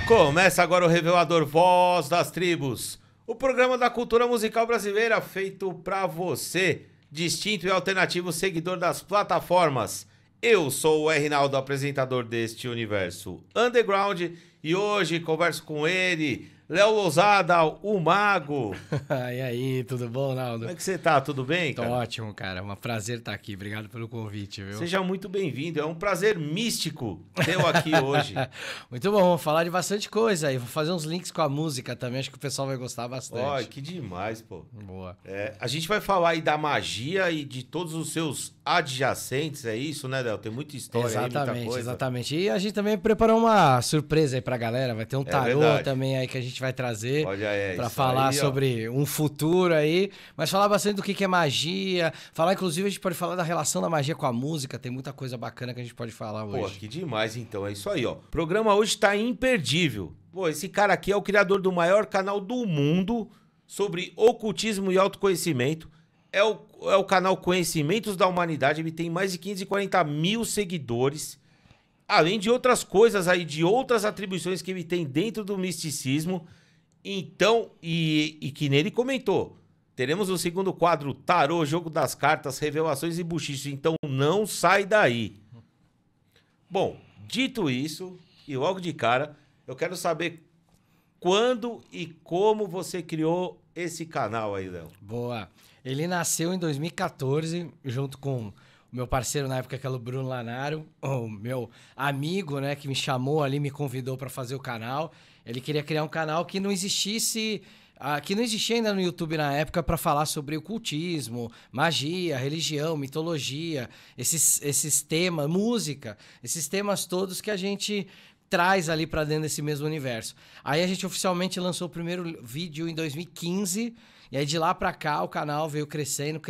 Começa agora o Revelador Voz das Tribos, o programa da cultura musical brasileira feito pra você, distinto e alternativo seguidor das plataformas. Eu sou o Reinaldo, apresentador deste universo underground, e hoje converso com ele, Léo Lousada, o Mago. E aí, tudo bom, Naldo? Como é que você tá? Tudo bem, cara? Tô ótimo, cara. É um prazer estar aqui. Obrigado pelo convite, viu? Seja muito bem-vindo. É um prazer místico tê-lo aqui hoje. Muito bom. Vamos falar de bastante coisa aí. Vou fazer uns links com a música também. Acho que o pessoal vai gostar bastante. Ó, que demais, pô. Boa. A gente vai falar aí da magia e de todos os seus adjacentes, é isso, né, Léo? Tem muita história Exatamente, aí, muita coisa. Exatamente. E a gente também preparou uma surpresa aí pra galera. Vai ter um tarô verdade. também aí que a gente vai trazer. Olha aí, pra isso falar aí, sobre um futuro aí. Mas falar bastante do que é magia. Falar, inclusive, a gente pode falar da relação da magia com a música. Tem muita coisa bacana que a gente pode falar hoje. Pô, que demais, então. É isso aí, ó. O programa hoje tá imperdível. Pô, esse cara aqui é o criador do maior canal do mundo sobre ocultismo e autoconhecimento. É o canal Conhecimentos da Humanidade. Ele tem mais de 540 mil seguidores. Além de outras coisas aí, de outras atribuições que ele tem dentro do misticismo. Então, e que nele comentou, teremos o segundo quadro Tarô, Jogo das Cartas, Revelações e Buchicho, então não sai daí. Bom, dito isso, e logo de cara, eu quero saber quando e como você criou esse canal aí, Léo. Boa. Ele nasceu em 2014, junto com o meu parceiro na época, que era o Bruno Lanaro, o meu amigo, né, que me chamou ali, me convidou para fazer o canal. Ele queria criar um canal que não existisse, que não existia ainda no YouTube na época, para falar sobre ocultismo, magia, religião, mitologia, esses temas, música, esses temas todos que a gente traz ali para dentro desse mesmo universo. Aí a gente oficialmente lançou o primeiro vídeo em 2015. E aí de lá pra cá o canal veio crescendo.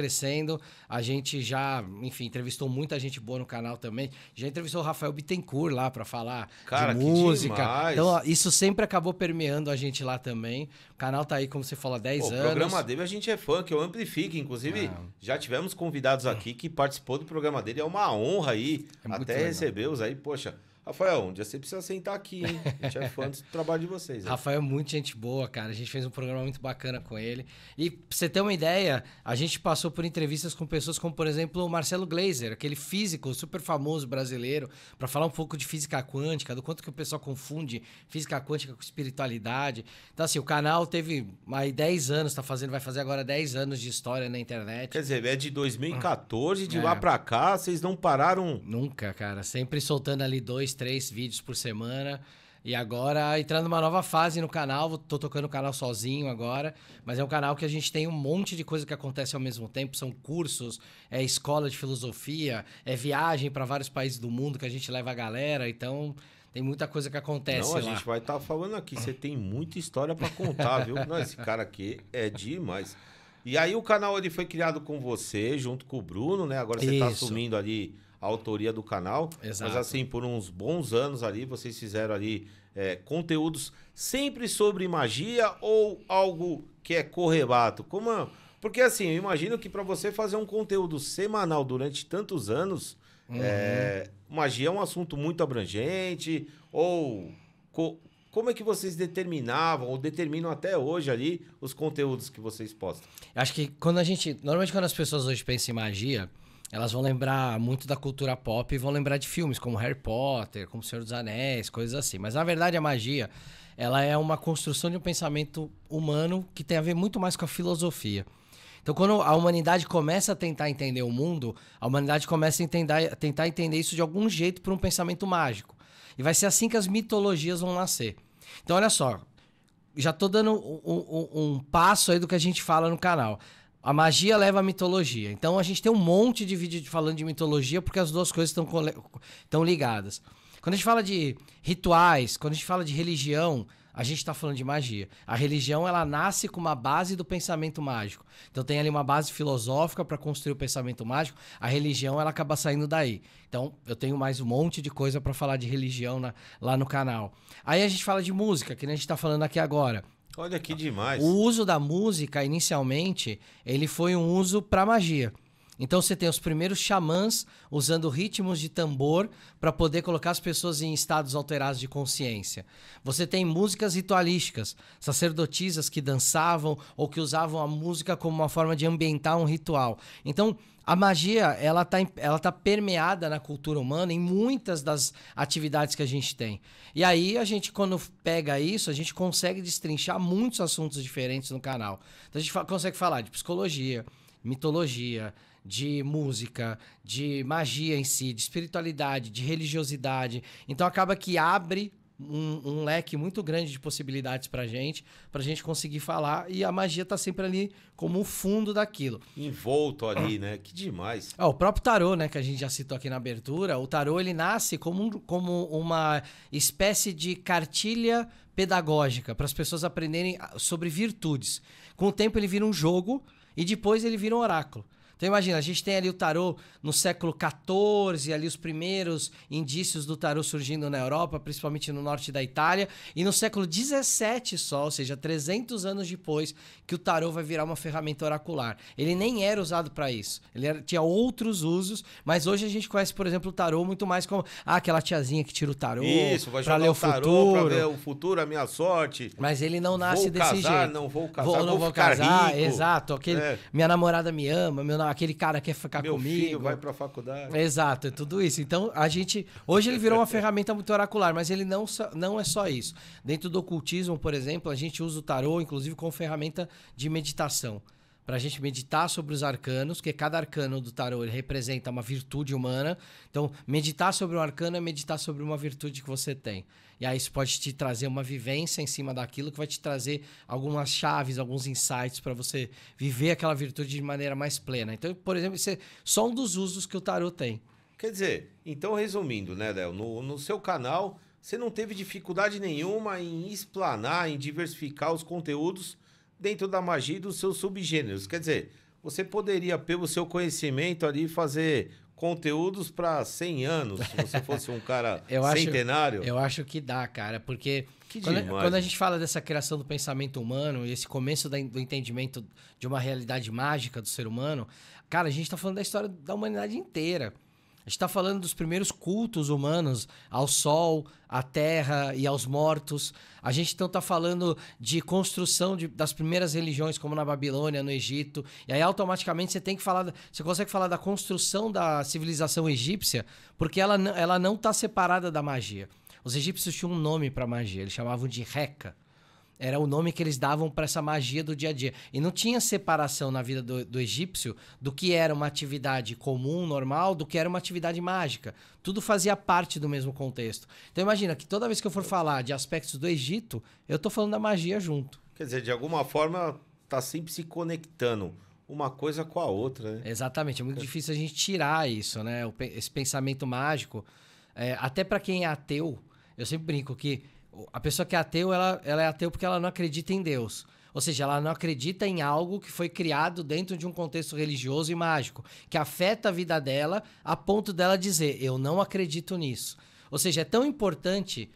A gente já, enfim, entrevistou muita gente boa no canal também. Já entrevistou o Rafael Bittencourt lá pra falar de música. Demais. Então isso sempre acabou permeando a gente lá também. O canal tá aí, como você falou, há 10 anos. O programa dele a gente é fã, que eu amplifico. Inclusive, já tivemos convidados aqui que participou do programa dele. É uma honra aí, até recebê-los aí. Poxa, Rafael, um dia você precisa sentar aqui, hein? A gente é fã do trabalho de vocês. Hein? Rafael é muito gente boa, cara. A gente fez um programa muito bacana com ele. E pra você ter uma ideia, a gente passou por entrevistas com pessoas como, por exemplo, o Marcelo Gleiser, aquele físico super famoso brasileiro, para falar um pouco de física quântica, do quanto que o pessoal confunde física quântica com espiritualidade. Então, assim, o canal teve mais 10 anos, vai fazer agora 10 anos de história na internet. Quer dizer, é de 2014, de lá pra cá, vocês não pararam... Nunca, cara. Sempre soltando ali 2-3 vídeos por semana. E agora, entrando numa nova fase no canal, tô tocando o canal sozinho agora, mas é um canal que a gente tem um monte de coisa que acontece ao mesmo tempo, são cursos, é escola de filosofia, é viagem para vários países do mundo que a gente leva a galera, então tem muita coisa que acontece lá. Não, a gente vai estar falando aqui, você tem muita história para contar, viu? Não, esse cara aqui é demais. E aí o canal ele foi criado com você, junto com o Bruno, né? Agora você tá assumindo ali a autoria do canal. Exato. Mas assim, por uns bons anos ali, vocês fizeram ali conteúdos sempre sobre magia ou algo que é correlato? Porque assim, eu imagino que para você fazer um conteúdo semanal durante tantos anos, magia é um assunto muito abrangente, ou como é que vocês determinavam, ou determinam até hoje ali, os conteúdos que vocês postam? Acho que normalmente quando as pessoas hoje pensam em magia, elas vão lembrar muito da cultura pop e vão lembrar de filmes como Harry Potter, como Senhor dos Anéis, coisas assim. Mas, na verdade, a magia, ela é uma construção de um pensamento humano que tem a ver muito mais com a filosofia. Então, quando a humanidade começa a tentar entender o mundo, a humanidade começa a tentar entender isso de algum jeito por um pensamento mágico. E vai ser assim que as mitologias vão nascer. Então, olha só, já tô dando um passo aí do que a gente fala no canal. A magia leva à mitologia. Então, a gente tem um monte de vídeo falando de mitologia porque as duas coisas estão ligadas. Quando a gente fala de rituais, quando a gente fala de religião, a gente está falando de magia. A religião, ela nasce com uma base do pensamento mágico. Então tem ali uma base filosófica para construir o pensamento mágico. A religião, ela acaba saindo daí. Então eu tenho mais um monte de coisa para falar de religião lá no canal. Aí a gente fala de música, que nem a gente está falando aqui agora. Olha que demais. O uso da música, inicialmente, ele foi um uso para magia. Então você tem os primeiros xamãs usando ritmos de tambor para poder colocar as pessoas em estados alterados de consciência. Você tem músicas ritualísticas, sacerdotisas que dançavam ou que usavam a música como uma forma de ambientar um ritual. Então a magia, ela tá permeada na cultura humana em muitas das atividades que a gente tem. E aí a gente, quando pega isso, a gente consegue destrinchar muitos assuntos diferentes no canal. Então a gente consegue falar de psicologia, mitologia, de música, de magia em si, de espiritualidade, de religiosidade. Então acaba que abre um leque muito grande de possibilidades pra gente conseguir falar, e a magia tá sempre ali como o fundo daquilo. Envolto ali, né? Que demais. O próprio tarô, né, que a gente já citou aqui na abertura, o tarô ele nasce como uma espécie de cartilha pedagógica para as pessoas aprenderem sobre virtudes. Com o tempo ele vira um jogo e depois ele vira um oráculo. Então imagina, a gente tem ali o tarô no século XIV, ali os primeiros indícios do tarô surgindo na Europa, principalmente no norte da Itália, e no século XVII só, ou seja, 300 anos depois, que o tarô vai virar uma ferramenta oracular. Ele nem era usado para isso, tinha outros usos, mas hoje a gente conhece, por exemplo, o tarô muito mais como aquela tiazinha que tira o tarô. Isso, vai jogar ler o tarô futuro, para ver o futuro, a minha sorte. Mas ele não nasce desse jeito. Não vou casar, não vou ficar casar, rico. Exato. Minha namorada me ama, aquele cara quer ficar meu comigo. Meu filho vai pra faculdade. Exato, é tudo isso. Então, hoje ele virou uma ferramenta muito oracular, mas ele não é só isso. Dentro do ocultismo, por exemplo, a gente usa o tarô, inclusive, como ferramenta de meditação. Pra gente meditar sobre os arcanos, porque cada arcano do tarô ele representa uma virtude humana. Então, meditar sobre um arcano é meditar sobre uma virtude que você tem. E aí isso pode te trazer uma vivência em cima daquilo, que vai te trazer algumas chaves, alguns insights para você viver aquela virtude de maneira mais plena. Então, por exemplo, isso é só um dos usos que o tarô tem. Quer dizer, então resumindo, né, Léo? No seu canal, você não teve dificuldade nenhuma em explanar, em diversificar os conteúdos dentro da magia e dos seus subgêneros. Quer dizer, você poderia, pelo seu conhecimento ali, fazer conteúdos para 100 anos, se você fosse um cara centenário. Eu acho que dá, cara, porque quando a gente fala dessa criação do pensamento humano e esse começo do entendimento de uma realidade mágica do ser humano, cara, a gente tá falando da história da humanidade inteira. A gente está falando dos primeiros cultos humanos ao sol, à terra e aos mortos. A gente então está falando de construção das primeiras religiões, como na Babilônia, no Egito. E aí, automaticamente, você consegue falar da construção da civilização egípcia, porque ela não está separada da magia. Os egípcios tinham um nome para magia, eles chamavam de Reca. Era o nome que eles davam para essa magia do dia a dia. E não tinha separação na vida do egípcio do que era uma atividade comum, normal, do que era uma atividade mágica. Tudo fazia parte do mesmo contexto. Então imagina que toda vez que eu for falar de aspectos do Egito, eu tô falando da magia junto. Quer dizer, de alguma forma, tá sempre se conectando uma coisa com a outra, né? Exatamente. É muito difícil a gente tirar isso, né? Esse pensamento mágico. Até para quem é ateu, eu sempre brinco que a pessoa que é ateu, ela é ateu porque ela não acredita em Deus. Ou seja, ela não acredita em algo que foi criado dentro de um contexto religioso e mágico, que afeta a vida dela a ponto dela dizer, eu não acredito nisso. Ou seja, é tão importante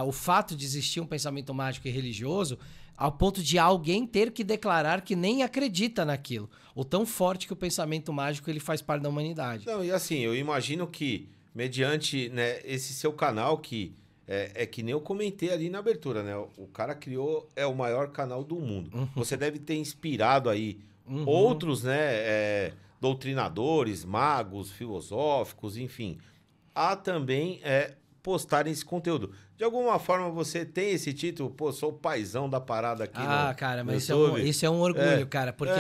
o fato de existir um pensamento mágico e religioso ao ponto de alguém ter que declarar que nem acredita naquilo. O tão forte que o pensamento mágico ele faz parte da humanidade. Não, e assim, eu imagino que, mediante, né, esse seu canal que... É que nem eu comentei ali na abertura, né? O cara criou, o maior canal do mundo. Uhum. Você deve ter inspirado aí outros, né? Doutrinadores, magos, filosóficos, enfim. A também postarem esse conteúdo. De alguma forma você tem esse título, pô, sou o paizão da parada aqui. Cara, mas isso é um orgulho, cara. Porque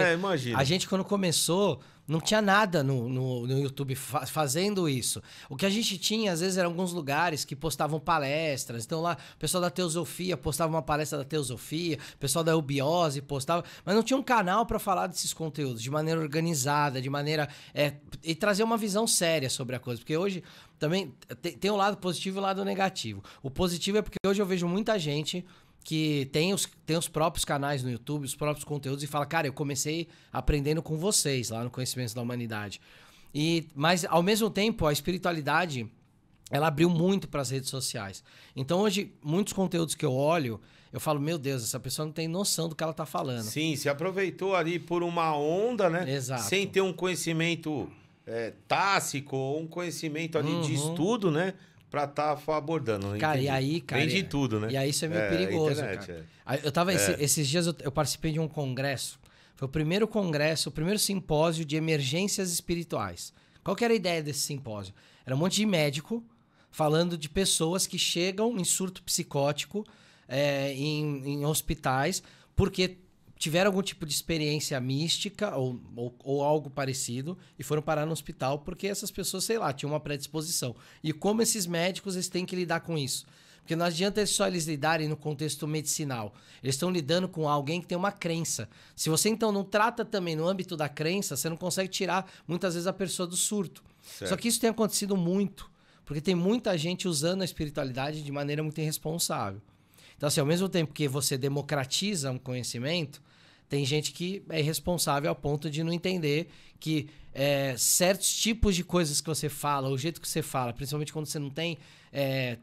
a gente quando começou... Não tinha nada no YouTube fazendo isso. O que a gente tinha, às vezes, eram alguns lugares que postavam palestras. Então lá, o pessoal da Teosofia postava uma palestra da Teosofia, o pessoal da Eubiose postava... Mas não tinha um canal para falar desses conteúdos de maneira organizada, de maneira... e trazer uma visão séria sobre a coisa. Porque hoje também tem um lado positivo e um lado negativo. O positivo é porque hoje eu vejo muita gente que tem os próprios canais no YouTube, os próprios conteúdos, e fala, cara, eu comecei aprendendo com vocês lá no Conhecimentos da Humanidade. Mas, ao mesmo tempo, a espiritualidade, ela abriu muito para as redes sociais. Então, hoje, muitos conteúdos que eu olho, eu falo, meu Deus, essa pessoa não tem noção do que ela tá falando. Sim, se aproveitou ali por uma onda, né? Exato. Sem ter um conhecimento tácito ou um conhecimento ali de estudo, né? Pra estar abordando. Cara, e aí, cara... Vem de tudo, né? E aí isso é meio perigoso, internet, cara. Eu tava... Esses dias eu participei de um congresso. Foi o primeiro congresso, o primeiro simpósio de emergências espirituais. Qual que era a ideia desse simpósio? Era um monte de médico falando de pessoas que chegam em surto psicótico em hospitais porque tiveram algum tipo de experiência mística ou algo parecido e foram parar no hospital porque essas pessoas, sei lá, tinham uma predisposição. E como esses médicos eles têm que lidar com isso? Porque não adianta só eles lidarem no contexto medicinal. Eles estão lidando com alguém que tem uma crença. Se você, então, não trata também no âmbito da crença, você não consegue tirar, muitas vezes, a pessoa do surto. Certo. Só que isso tem acontecido muito. Porque tem muita gente usando a espiritualidade de maneira muito irresponsável. Então, assim, ao mesmo tempo que você democratiza um conhecimento, tem gente que é irresponsável ao ponto de não entender que certos tipos de coisas que você fala, o jeito que você fala, principalmente quando você não tem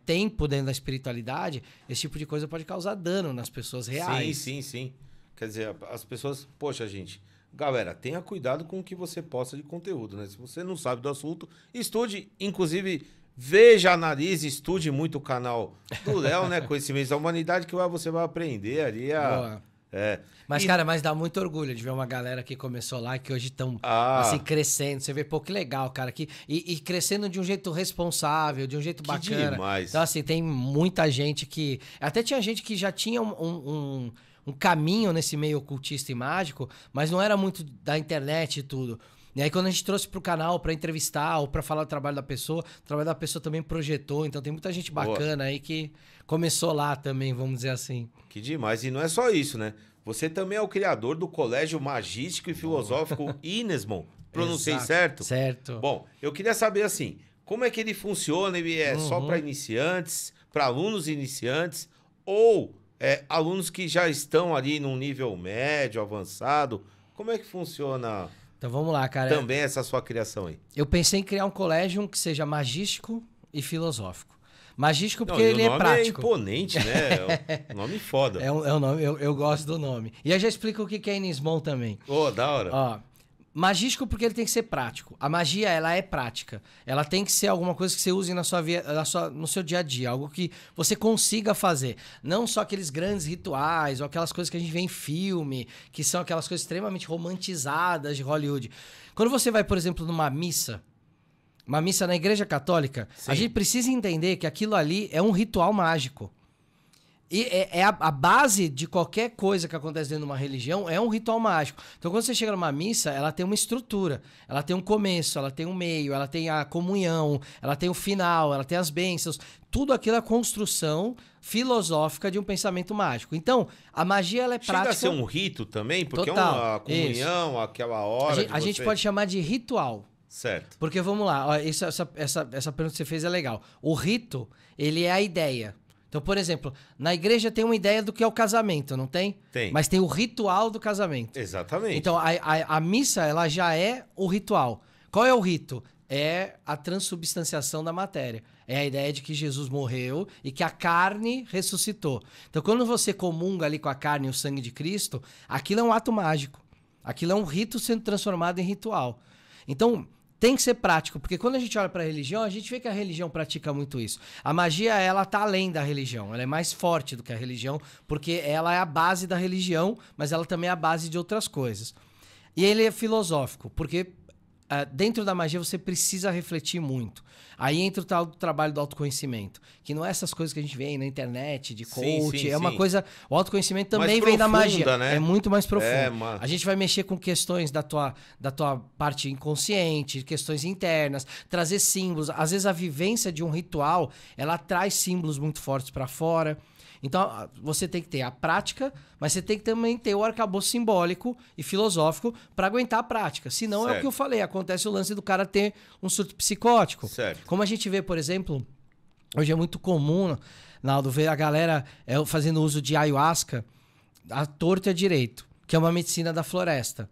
tempo dentro da espiritualidade, esse tipo de coisa pode causar dano nas pessoas reais. Sim. Quer dizer, as pessoas... Poxa, gente... Galera, tenha cuidado com o que você posta de conteúdo, né? Se você não sabe do assunto, estude, inclusive... Veja, analise, estude muito o canal do Léo, né? Conhecimentos da Humanidade, que você vai aprender ali a... Mas, cara, dá muito orgulho de ver uma galera que começou lá e que hoje estão assim, crescendo. Você vê, pô, que legal, cara. E crescendo de um jeito responsável, de um jeito bacana. Demais. Então, assim, tem muita gente que... Até tinha gente que já tinha um caminho nesse meio ocultista e mágico, mas não era muito da internet e tudo. E aí, quando a gente trouxe pro canal pra entrevistar ou pra falar do trabalho da pessoa, o trabalho da pessoa também projetou. Então, tem muita gente bacana aí que começou lá também, vamos dizer assim. Que demais. E não é só isso, né? Você também é o criador do Colégio Magístico e Filosófico Inesmon. Pronunciei certo? Certo. Bom, eu queria saber, assim, como é que ele funciona? Ele é só para iniciantes, para alunos iniciantes ou alunos que já estão ali num nível médio, avançado? Como é que funciona... Então vamos lá, cara. Também essa sua criação aí. Eu pensei em criar um colégio que seja magístico e filosófico. Magístico porque ele é prático. É imponente, né? É um nome foda. É um nome, eu gosto do nome. E eu já explico o que é Inismon também. Da hora. Ó, magístico porque ele tem que ser prático. A magia, ela é prática. Ela tem que ser alguma coisa que você use no seu dia a dia. Algo que você consiga fazer. Não só aqueles grandes rituais ou aquelas coisas que a gente vê em filme, que são aquelas coisas extremamente romantizadas de Hollywood. Quando você vai, por exemplo, numa missa, uma missa na Igreja Católica, a gente precisa entender que aquilo ali é um ritual mágico. E a base de qualquer coisa que acontece dentro de uma religião é um ritual mágico. Então, quando você chega numa missa, ela tem uma estrutura. Ela tem um começo, ela tem um meio, ela tem a comunhão, ela tem o final, ela tem as bênçãos. Tudo aquilo é a construção filosófica de um pensamento mágico. Então, a magia, ela é prática... Chega a ser um rito também? Porque Total, é uma comunhão, isso. Aquela hora A gente pode chamar de ritual. Certo. Porque, vamos lá, ó, essa pergunta que você fez é legal. O rito, ele é a ideia. Então, por exemplo, na igreja tem uma ideia do que é o casamento, não tem? Tem. Mas tem o ritual do casamento. Exatamente. Então, a missa, ela já é o ritual. Qual é o rito? É a transubstanciação da matéria. É a ideia de que Jesus morreu e que a carne ressuscitou. Então, quando você comunga ali com a carne e o sangue de Cristo, aquilo é um ato mágico. Aquilo é um rito sendo transformado em ritual. Então... tem que ser prático, porque quando a gente olha para a religião, a gente vê que a religião pratica muito isso. A magia, ela tá além da religião, ela é mais forte do que a religião, porque ela é a base da religião, mas ela também é a base de outras coisas. E ele é filosófico, porque dentro da magia você precisa refletir muito. Aí entra o tal do trabalho do autoconhecimento, que não é essas coisas que a gente vê aí na internet, de coach, uma coisa... O autoconhecimento também vem da magia, né? É muito mais profundo. A gente vai mexer com questões da tua parte inconsciente, questões internas, trazer símbolos. Às vezes a vivência de um ritual, ela traz símbolos muito fortes para fora. Então, você tem que ter a prática, mas você tem que também ter o arcabouço simbólico e filosófico para aguentar a prática. Senão, é o que eu falei, acontece o lance do cara ter um surto psicótico. Certo. Como a gente vê, por exemplo, hoje é muito comum, Naldo, ver a galera fazendo uso de ayahuasca à torto e à direito, que é uma medicina da floresta.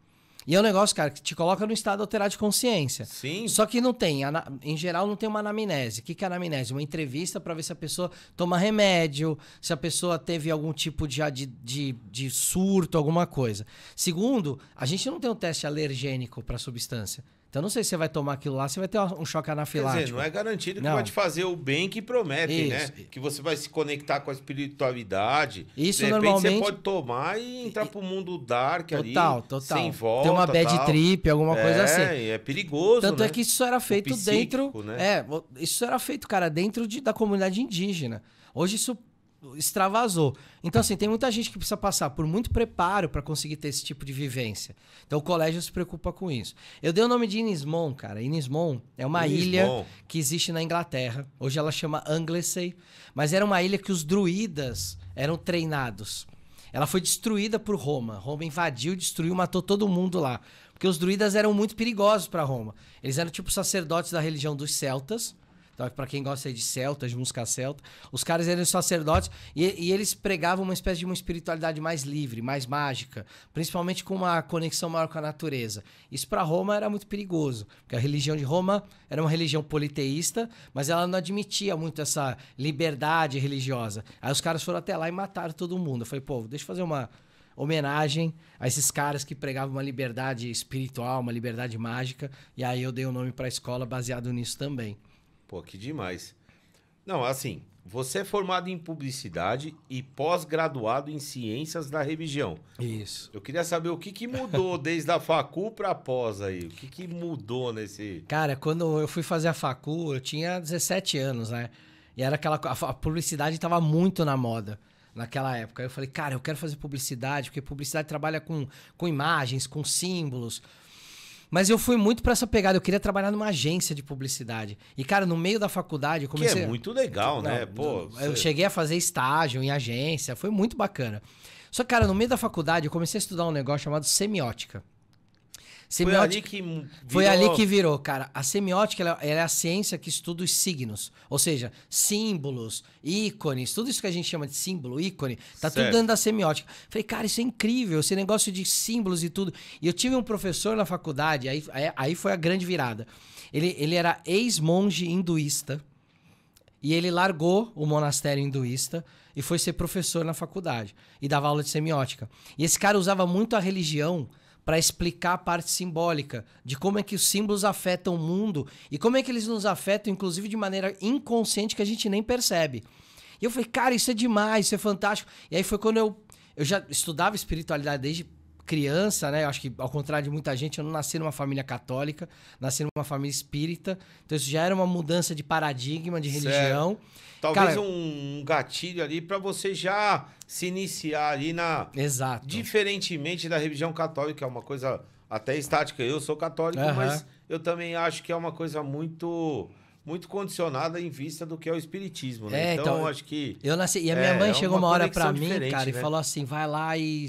E é um negócio, cara, que te coloca no estado alterado de consciência. Sim. Só que não tem, em geral, não tem uma anamnese. O que é anamnese? Uma entrevista para ver se a pessoa toma remédio, se a pessoa teve algum tipo de surto, alguma coisa. Segundo, a gente não tem um teste alergênico para a substância. Então, não sei se você vai tomar aquilo lá, você vai ter um choque anafilático. Quer dizer, não é garantido que vai te fazer o bem que prometem, né? Que você vai se conectar com a espiritualidade. Isso, de repente, normalmente você pode tomar e entrar pro mundo dark ali. Total. Sem volta. Tem uma bad trip, alguma coisa assim. É perigoso, Tanto né? é que isso era feito dentro... Né? Isso era feito, cara, dentro da comunidade indígena. Hoje isso extravasou. Então, assim, tem muita gente que precisa passar por muito preparo para conseguir ter esse tipo de vivência. Então, o colégio se preocupa com isso. Eu dei o nome de Inismon, cara. Inismon é uma ilha que existe na Inglaterra. Hoje ela chama Anglesey, mas era uma ilha que os druidas eram treinados. Ela foi destruída por Roma. Roma invadiu, destruiu, matou todo mundo lá. Porque os druidas eram muito perigosos para Roma. Eles eram tipo sacerdotes da religião dos celtas. Então, para quem gosta de celtas, de música celta, os caras eram sacerdotes e eles pregavam uma espécie de uma espiritualidade mais livre, mais mágica, principalmente com uma conexão maior com a natureza. Isso para Roma era muito perigoso, porque a religião de Roma era uma religião politeísta, mas ela não admitia muito essa liberdade religiosa. Aí os caras foram até lá e mataram todo mundo. Eu falei, pô, deixa eu fazer uma homenagem a esses caras que pregavam uma liberdade espiritual, uma liberdade mágica, e aí eu dei o nome para a escola baseado nisso também. Pô, que demais. Não, assim, você é formado em publicidade e pós-graduado em ciências da religião. Isso. Eu queria saber o que mudou desde a facu pra pós aí. O que mudou nesse... Cara, quando eu fui fazer a facu, eu tinha 17 anos, né? E era a publicidade estava muito na moda naquela época. Aí eu falei, cara, eu quero fazer publicidade, porque publicidade trabalha com imagens, com símbolos. Mas eu fui muito pra essa pegada. Eu queria trabalhar numa agência de publicidade. E, cara, no meio da faculdade, eu comecei... Que é muito legal, né? Pô, eu cheguei a fazer estágio em agência. Foi muito bacana. Só que, cara, no meio da faculdade, eu comecei a estudar um negócio chamado semiótica. Foi ali que virou, cara. A semiótica ela é a ciência que estuda os signos. Ou seja, símbolos, ícones, tudo isso que a gente chama de símbolo, ícone, tá tudo dentro da semiótica. Falei, cara, isso é incrível, esse negócio de símbolos e tudo. E eu tive um professor na faculdade, aí foi a grande virada. Ele era ex-monge hinduísta e ele largou o monastério hinduísta e foi ser professor na faculdade e dava aula de semiótica. E esse cara usava muito a religião para explicar a parte simbólica de como é que os símbolos afetam o mundo e como é que eles nos afetam, inclusive de maneira inconsciente que a gente nem percebe. E eu falei, cara, isso é demais, isso é fantástico. E aí foi quando eu já estudava espiritualidade desde criança, né? Eu acho que, ao contrário de muita gente, eu não nasci numa família católica, nasci numa família espírita. Então isso já era uma mudança de paradigma, de religião. Talvez cara, um gatilho ali para você já se iniciar ali na... Exato. Diferentemente da religião católica, é uma coisa até estática. Eu sou católico, mas eu também acho que é uma coisa muito condicionada em vista do que é o espiritismo, né? Então acho que... Eu nasci... E a minha mãe chegou uma hora para mim, cara, né? E falou assim, vai lá e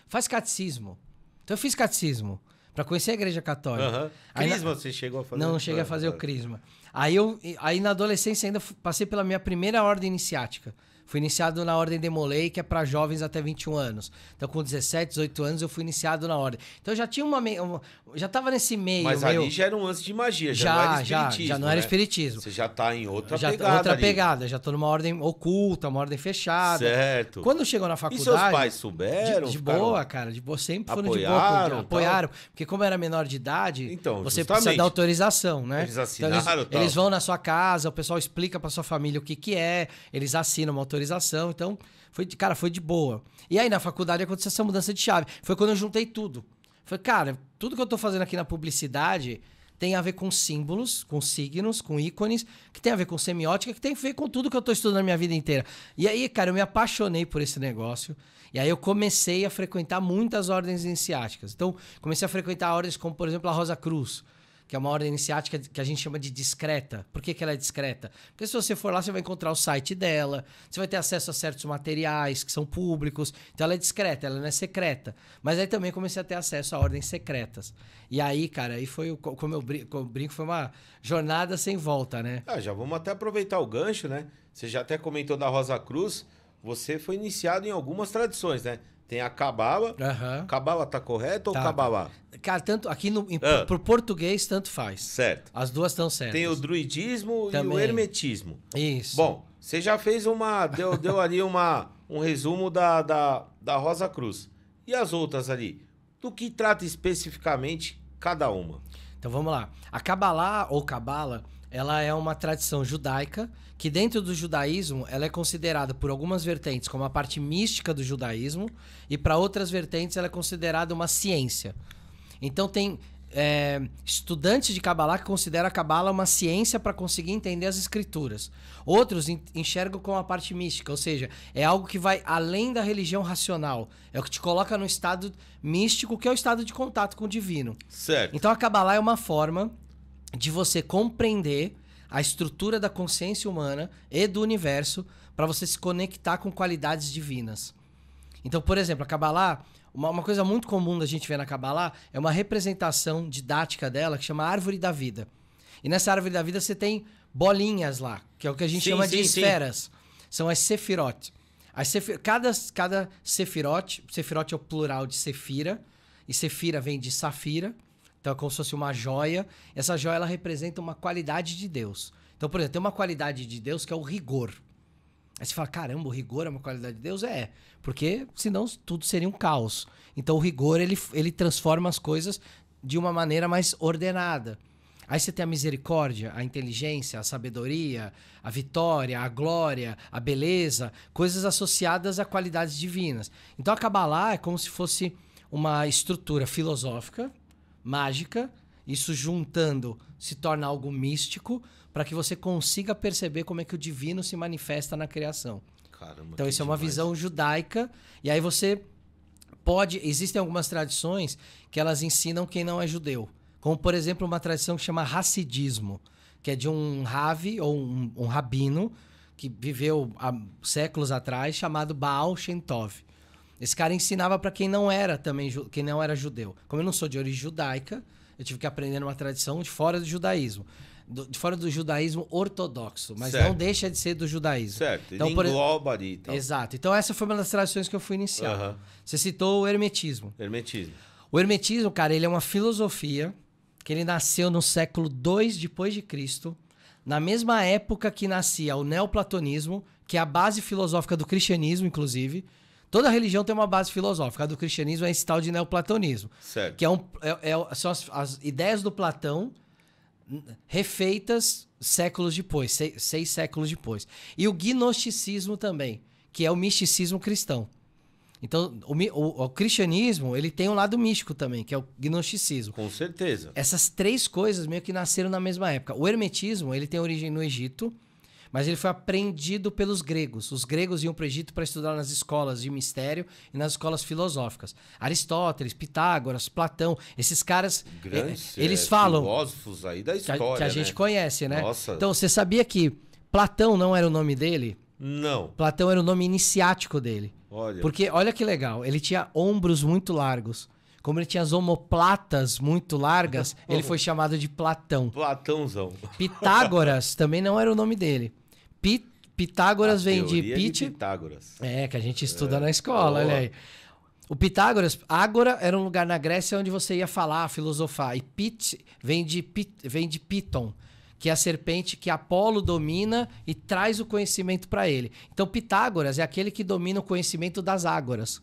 faz catecismo. Então eu fiz catecismo para conhecer a igreja católica. Crisma você chegou a fazer? Não cheguei a fazer o crisma. Aí na adolescência ainda passei pela minha primeira ordem iniciática. Fui iniciado na Ordem de Molay, que é para jovens até 21 anos. Então, com 17, 18 anos, eu fui iniciado na ordem. Então, eu já tinha já tava nesse meio. Mas ali já era um lance de magia, já não era espiritismo. Já não era espiritismo. Você já tá em outra pegada. Outra pegada, já tô numa ordem oculta, uma ordem fechada. Certo. Quando chegou na faculdade. E seus pais souberam? De boa, cara, de boa. Sempre foram de boa. Apoiaram. Porque, como eu era menor de idade, então, você precisa dar autorização, né? Eles assinaram, então, eles vão na sua casa, o pessoal explica pra sua família o que é, eles assinam uma autorização. Então, foi de boa. E aí, na faculdade, aconteceu essa mudança de chave. Foi quando eu juntei tudo. Falei, cara, tudo que eu tô fazendo aqui na publicidade tem a ver com símbolos, com signos, com ícones, que tem a ver com semiótica, que tem a ver com tudo que eu tô estudando na minha vida inteira. E aí, cara, eu me apaixonei por esse negócio. E aí eu comecei a frequentar muitas ordens iniciáticas. Então, comecei a frequentar ordens como, por exemplo, a Rosa Cruz. que é uma ordem iniciática que a gente chama de discreta. Por que ela é discreta? Porque se você for lá, você vai encontrar o site dela, você vai ter acesso a certos materiais que são públicos. Então ela é discreta, ela não é secreta. Mas aí também comecei a ter acesso a ordens secretas. E aí, cara, aí foi, como eu brinco, foi uma jornada sem volta, né? Já vamos até aproveitar o gancho, né? Você já até comentou da Rosa Cruz. Você foi iniciado em algumas tradições, né? Tem a Cabala. Uhum. Cabala tá correto Tá. ou Cabalá? Cara, tanto aqui pro português, tanto faz. Certo. As duas estão certas. Tem o druidismo Também. e o hermetismo. Isso. Bom, você já fez deu ali um resumo da Rosa Cruz. E as outras ali? Do que trata especificamente cada uma? Então vamos lá. A Kabbalah ou Cabala, ela é uma tradição judaica que dentro do judaísmo ela é considerada por algumas vertentes como a parte mística do judaísmo e para outras vertentes ela é considerada uma ciência. Então tem estudantes de Kabbalah que consideram a Kabbalah uma ciência para conseguir entender as escrituras. Outros enxergam como a parte mística, ou seja, é algo que vai além da religião racional. É o que te coloca no estado místico, que é o estado de contato com o divino. Certo. Então a Kabbalah é uma forma de você compreender a estrutura da consciência humana e do universo para você se conectar com qualidades divinas. Então, por exemplo, a Kabbalah, uma coisa muito comum da gente ver na Kabbalah é uma representação didática dela que chama Árvore da Vida. E nessa Árvore da Vida você tem bolinhas lá, que é o que a gente chama de esferas. São as Sefirot. Cada Sefirot é o plural de Sefira, e Sefira vem de safira. Então é como se fosse uma joia. Essa joia ela representa uma qualidade de Deus. Então, por exemplo, tem uma qualidade de Deus que é o rigor. Aí você fala, caramba, o rigor é uma qualidade de Deus? É, porque senão tudo seria um caos. Então o rigor ele transforma as coisas de uma maneira mais ordenada. Aí você tem a misericórdia, a inteligência, a sabedoria, a vitória, a glória, a beleza, coisas associadas a qualidades divinas. Então a Kabbalah é como se fosse uma estrutura filosófica, mágica, isso juntando se torna algo místico para que você consiga perceber como é que o divino se manifesta na criação. Caramba, então isso é uma visão judaica e aí você existem algumas tradições que elas ensinam quem não é judeu, como por exemplo uma tradição que chama Hassidismo, que é de um Ravi ou um rabino que viveu há séculos atrás, chamado Baal Shem Tov. Esse cara ensinava para quem não era quem não era judeu. Como eu não sou de origem judaica, eu tive que aprender uma tradição de fora do judaísmo. De fora do judaísmo ortodoxo, mas certo. Não deixa de ser do judaísmo. Certo, então, engloba ali. Então. Exato. Então essa foi uma das tradições que eu fui iniciar. Uhum. Você citou o hermetismo. O hermetismo, cara, ele é uma filosofia que ele nasceu no século II depois de Cristo, na mesma época que nascia o neoplatonismo, que é a base filosófica do cristianismo, inclusive. Toda religião tem uma base filosófica. A do cristianismo é esse tal de neoplatonismo. Certo. Que são as ideias do Platão refeitas séculos depois, 6 séculos depois. E o gnosticismo também, que é o misticismo cristão. Então, o cristianismo, ele tem um lado místico também, que é o gnosticismo. Com certeza. Essas 3 coisas meio que nasceram na mesma época. O hermetismo, ele tem origem no Egito, mas ele foi aprendido pelos gregos. Os gregos iam para o Egito para estudar nas escolas de mistério e nas escolas filosóficas. Aristóteles, Pitágoras, Platão, esses caras, grandes, eles falam... filósofos aí da história, que a gente conhece, né? Nossa. Então, você sabia que Platão não era o nome dele? Não. Platão era o nome iniciático dele. Olha. Porque, olha que legal, ele tinha ombros muito largos. Como ele tinha as omoplatas muito largas, ele foi chamado de Platão. Platãozão. Pitágoras também não era o nome dele. Pitágoras vem de Pitágoras. Que a gente estuda na escola, olha aí. O Pitágoras, Ágora era um lugar na Grécia onde você ia falar, filosofar. E vem de Piton, que é a serpente que Apolo domina e traz o conhecimento para ele. Então Pitágoras é aquele que domina o conhecimento das ágoras,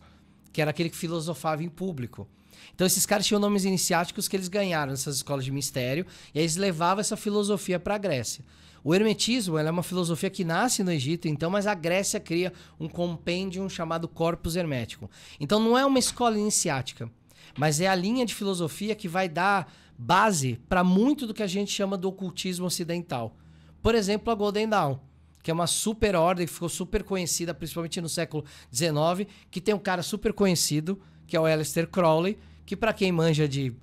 que era aquele que filosofava em público. Então esses caras tinham nomes iniciáticos que eles ganharam nessas escolas de mistério e aí eles levavam essa filosofia para a Grécia. O hermetismo é uma filosofia que nasce no Egito, então, mas a Grécia cria um compêndio chamado Corpus Hermético. Então não é uma escola iniciática, mas é a linha de filosofia que vai dar base para muito do que a gente chama do ocultismo ocidental. Por exemplo, a Golden Dawn, que é uma super ordem que ficou super conhecida, principalmente no século XIX, que tem um cara super conhecido, que é o Aleister Crowley, que pra quem manja de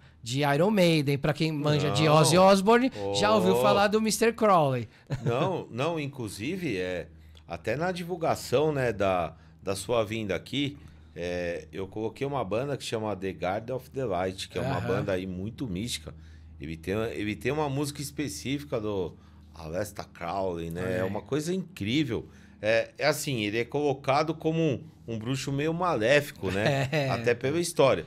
Iron Maiden, pra quem manja de Ozzy Osbourne, já ouviu falar do Mr. Crowley. Não, inclusive, até na divulgação, né, da sua vinda aqui, eu coloquei uma banda que chama The Guard of the Light, que é uma banda aí muito mística. Ele tem uma música específica do Aleister Crowley, né? É uma coisa incrível. Assim, ele é colocado como um bruxo meio maléfico, né? Até pela história.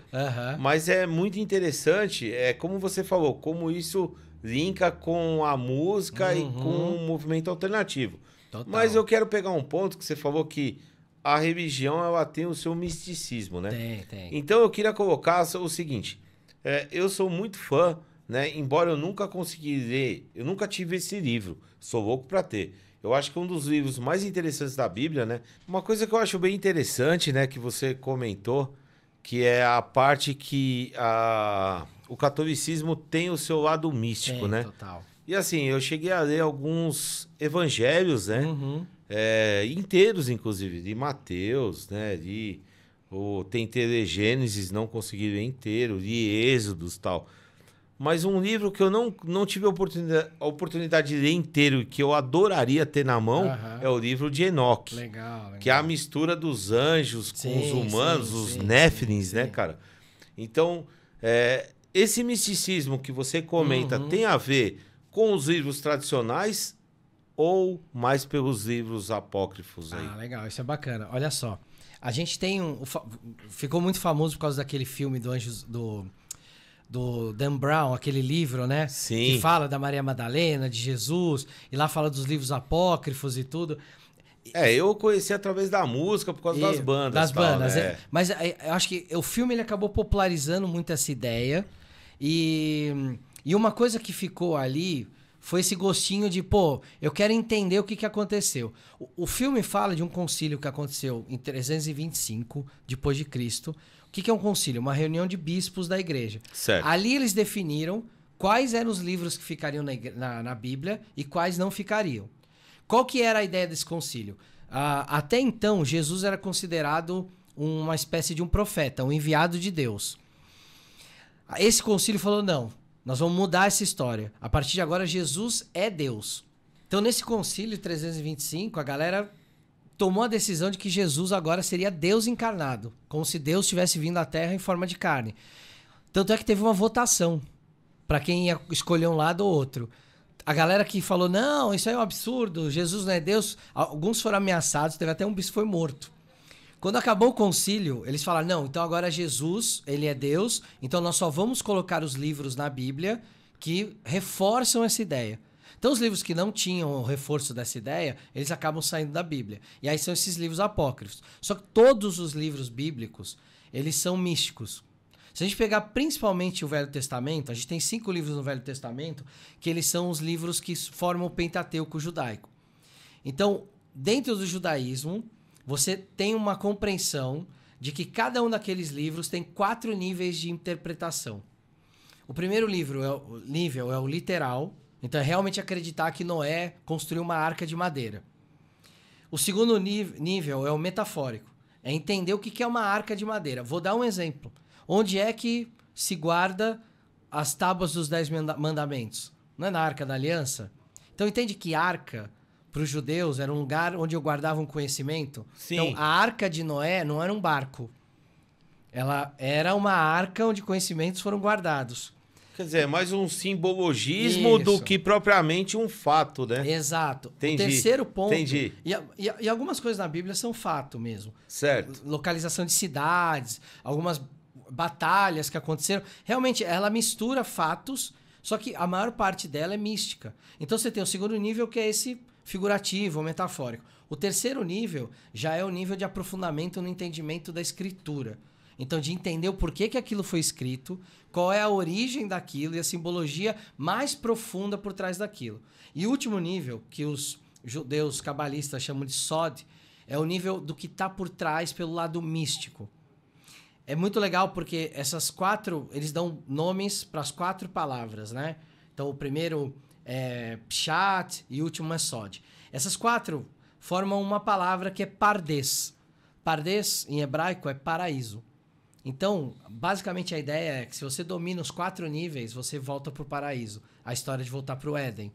Mas é muito interessante, como você falou, como isso linka com a música e com o movimento alternativo. Total. Mas eu quero pegar um ponto que você falou que a religião, ela tem o seu misticismo, né? Tem. Então eu queria colocar o seguinte, eu sou muito fã, né? Embora eu nunca consegui ler, eu nunca tive esse livro, sou louco para ter. Eu acho que é um dos livros mais interessantes da Bíblia, né? Uma coisa que eu acho bem interessante, né, que você comentou, que é a parte que o catolicismo tem o seu lado místico, né? Total. E assim, eu cheguei a ler alguns evangelhos, né? Inteiros, inclusive, de Mateus, né? Tentei Gênesis, não consegui ler inteiro, de Êxodos e tal. Mas um livro que eu não tive a oportunidade de ler inteiro e que eu adoraria ter na mão é o livro de Enoque. Legal. Que é a mistura dos anjos com os humanos, os Néfilins, né, cara? Então, esse misticismo que você comenta tem a ver com os livros tradicionais ou mais pelos livros apócrifos aí? Legal, isso é bacana. Olha só, a gente tem ficou muito famoso por causa daquele filme do Anjos do Dan Brown, aquele livro, né? Sim. Que fala da Maria Madalena, de Jesus, e lá fala dos livros apócrifos e tudo. Eu conheci através da música, por causa das bandas. Das bandas, né? Mas eu acho que o filme ele acabou popularizando muito essa ideia. E uma coisa que ficou ali foi esse gostinho de, eu quero entender o que aconteceu. O filme fala de um concílio que aconteceu em 325 depois de Cristo. O que é um concílio? Uma reunião de bispos da igreja. Certo. Ali eles definiram quais eram os livros que ficariam na Bíblia e quais não ficariam. Qual que era a ideia desse concílio? Até então, Jesus era considerado uma espécie de um profeta, um enviado de Deus. Esse concílio falou, não, nós vamos mudar essa história. A partir de agora, Jesus é Deus. Então, nesse concílio 325, a galera tomou a decisão de que Jesus agora seria Deus encarnado, como se Deus tivesse vindo à Terra em forma de carne. Tanto é que teve uma votação para quem ia escolher um lado ou outro. A galera que falou, não, isso aí é um absurdo, Jesus não é Deus, alguns foram ameaçados, teve até um bispo que foi morto. Quando acabou o concílio, eles falaram, não, então agora Jesus, ele é Deus, então nós só vamos colocar os livros na Bíblia que reforçam essa ideia. Então, os livros que não tinham o reforço dessa ideia, eles acabam saindo da Bíblia. E aí são esses livros apócrifos. Só que todos os livros bíblicos, eles são místicos. Se a gente pegar principalmente o Velho Testamento, a gente tem 5 livros no Velho Testamento, que eles são os livros que formam o Pentateuco judaico. Então, dentro do judaísmo, você tem uma compreensão de que cada um daqueles livros tem 4 níveis de interpretação. O primeiro nível é o literal. Então, é realmente acreditar que Noé construiu uma arca de madeira. O segundo nível é o metafórico. É entender o que é uma arca de madeira. Vou dar um exemplo. Onde é que se guarda as tábuas dos 10 mandamentos? Não é na Arca da Aliança? Então, entende que arca, para os judeus, era um lugar onde eu guardava um conhecimento? Sim. Então, a arca de Noé não era um barco. Ela era uma arca onde conhecimentos foram guardados. Quer dizer, é mais um simbologismo do que propriamente um fato, né? Exato. Entendi. O terceiro ponto... Entendi. E algumas coisas na Bíblia são fato mesmo. Certo. Localização de cidades, algumas batalhas que aconteceram. Realmente, ela mistura fatos, só que a maior parte dela é mística. Então, você tem o segundo nível, que é esse figurativo, metafórico. O terceiro nível já é o nível de aprofundamento no entendimento da escritura. Então, de entender o porquê que aquilo foi escrito, qual é a origem daquilo e a simbologia mais profunda por trás daquilo. E o último nível, que os judeus cabalistas chamam de Sod, é o nível do que está por trás pelo lado místico. É muito legal porque essas 4, eles dão nomes para as 4 palavras, né? Então, o primeiro é Pshat e o último é Sod. Essas 4 formam uma palavra que é Pardes. Pardes, em hebraico, é paraíso. Então, basicamente a ideia é que se você domina os 4 níveis, você volta pro paraíso. A história de voltar pro Éden.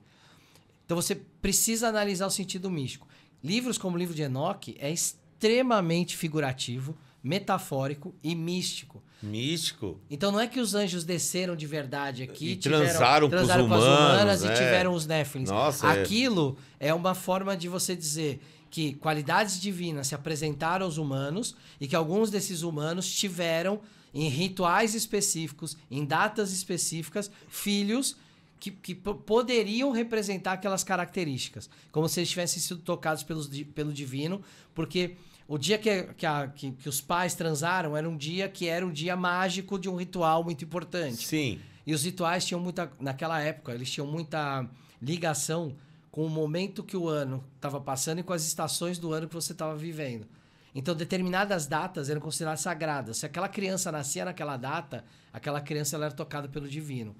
Então você precisa analisar o sentido místico. Livros como o livro de Enoque é extremamente figurativo, metafórico e místico. Místico. Então não é que os anjos desceram de verdade aqui, E transaram com as humanas, e tiveram os Néfilins. Nossa, Aquilo é uma forma de você dizer que qualidades divinas se apresentaram aos humanos e que alguns desses humanos tiveram, em rituais específicos, em datas específicas, filhos que poderiam representar aquelas características. Como se eles tivessem sido tocados pelo divino, porque o dia que os pais transaram era um dia mágico de um ritual muito importante. Sim. E os rituais tinham naquela época, eles tinham muita ligação com o momento que o ano estava passando e com as estações do ano que você estava vivendo. Então, determinadas datas eram consideradas sagradas. Se aquela criança nascia naquela data, aquela criança ela era tocada pelo divino.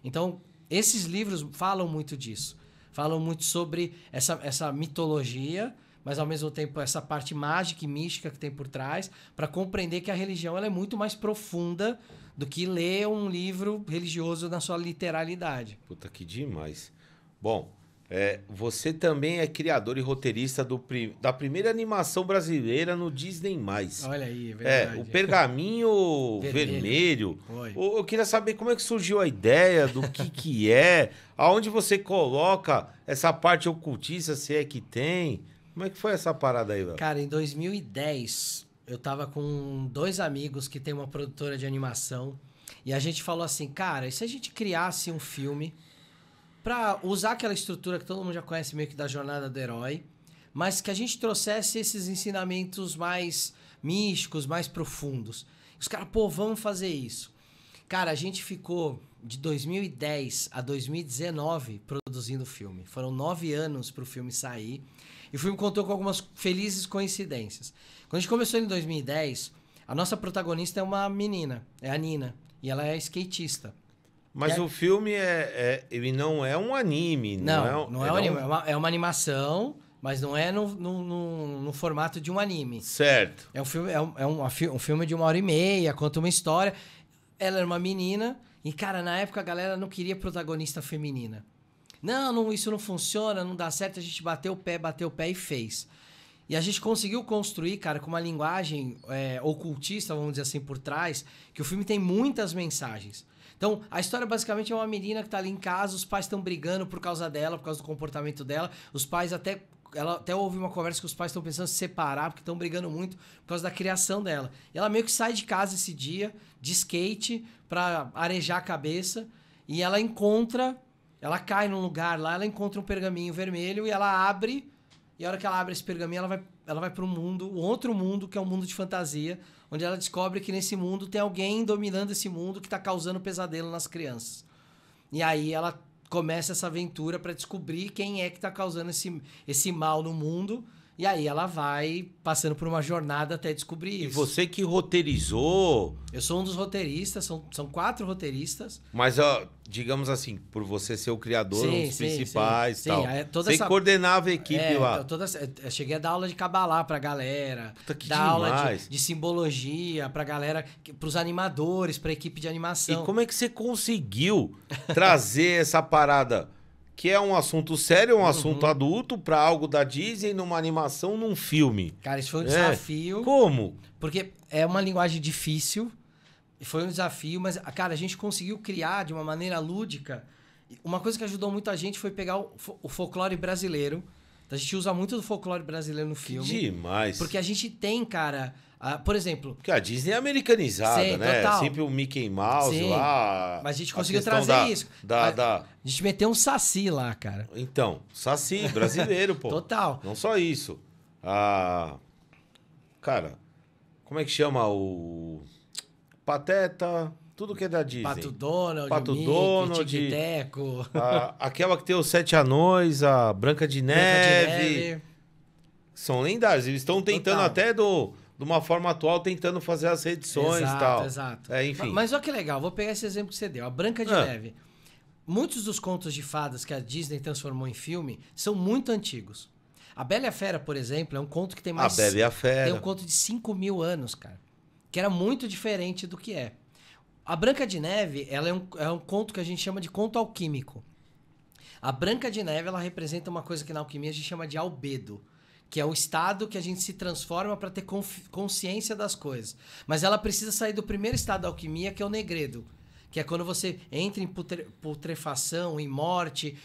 Então, esses livros falam muito disso. Falam muito sobre essa mitologia, mas ao mesmo tempo essa parte mágica e mística que tem por trás, para compreender que a religião ela é muito mais profunda do que ler um livro religioso na sua literalidade. Puta, que demais. Bom, você também é criador e roteirista da primeira animação brasileira no Disney+. Olha aí, é verdade. O Pergaminho Vermelho. Eu queria saber como é que surgiu a ideia, do que é, aonde você coloca essa parte ocultista, se é que tem. Como é que foi essa parada aí, velho? Cara, em 2010, eu tava com 2 amigos que tem uma produtora de animação e a gente falou assim, cara, e se a gente criasse um filme pra usar aquela estrutura que todo mundo já conhece meio que da jornada do herói, mas que a gente trouxesse esses ensinamentos mais místicos, mais profundos. Os caras, vamos fazer isso. Cara, a gente ficou de 2010 a 2019 produzindo o filme. Foram 9 anos pro filme sair. E o filme contou com algumas felizes coincidências. Quando a gente começou em 2010, a nossa protagonista é uma menina, é a Nina. E ela é skatista. Mas o filme ele não é um anime. Não é um anime. É uma animação, mas não é no formato de um anime. Certo. É um filme de 1h30, conta uma história. Ela era uma menina e, cara, na época a galera não queria protagonista feminina. Não, isso não funciona, não dá certo. A gente bateu o pé e fez. E a gente conseguiu construir, cara, com uma linguagem ocultista, vamos dizer assim, por trás, que o filme tem muitas mensagens. Então, a história basicamente é uma menina que tá ali em casa, os pais estão brigando por causa dela, por causa do comportamento dela. Os pais ela até ouve uma conversa que os pais estão pensando em se separar, porque estão brigando muito por causa da criação dela. E ela meio que sai de casa esse dia, de skate, pra arejar a cabeça, e ela cai num lugar lá, ela encontra um pergaminho vermelho e ela abre, e a hora que ela abre esse pergaminho, ela vai para um outro mundo, que é um mundo de fantasia, onde ela descobre que nesse mundo tem alguém dominando esse mundo que está causando pesadelo nas crianças. E aí ela começa essa aventura para descobrir quem é que está causando esse mal no mundo. E aí ela vai passando por uma jornada até descobrir isso. E você que roteirizou... Eu sou um dos roteiristas, são 4 roteiristas. Mas, digamos assim, por você ser o criador, um dos principais e tal. Você coordenava a equipe lá. Eu cheguei a dar aula de cabalá pra galera. Puta, que dar demais. aula de simbologia pra galera, pros animadores, pra equipe de animação. E como é que você conseguiu trazer essa parada... Que é um assunto sério, um assunto adulto, pra algo da Disney, numa animação, num filme. Cara, isso foi um desafio. Como? Porque é uma linguagem difícil, foi um desafio, mas, cara, a gente conseguiu criar de uma maneira lúdica. Uma coisa que ajudou muito a gente foi pegar o folclore brasileiro. A gente usa muito do folclore brasileiro no filme. Que demais. Porque a gente tem, cara... por exemplo... Porque a Disney é americanizada, né? Total. Sempre o Mickey Mouse lá. Mas a gente conseguiu trazer isso. A gente meteu um Saci lá, cara. Então, Saci, brasileiro, pô. Total. Não só isso. Cara, como é que chama o... Pateta... Tudo que é da Disney. Pato Donald, Mickey, Tic-Teco. Aquela que tem os 7 anões, a Branca de Neve. São lendários. Eles estão tentando até de uma forma atual, tentando fazer as reedições e tal. Exato. Enfim. Mas olha que legal, vou pegar esse exemplo que você deu. A Branca de Neve. Muitos dos contos de fadas que a Disney transformou em filme são muito antigos. A Bela e a Fera, por exemplo, é um conto que tem mais... A Bela e a Fera. Tem um conto de 5.000 anos, cara. que era muito diferente do que é. A Branca de Neve, ela é um conto que a gente chama de conto alquímico. A Branca de Neve, ela representa uma coisa que na alquimia a gente chama de albedo, que é o estado que a gente se transforma para ter consciência das coisas. Mas ela precisa sair do primeiro estado da alquimia, que é o negredo, que é quando você entra em putrefação, em morte,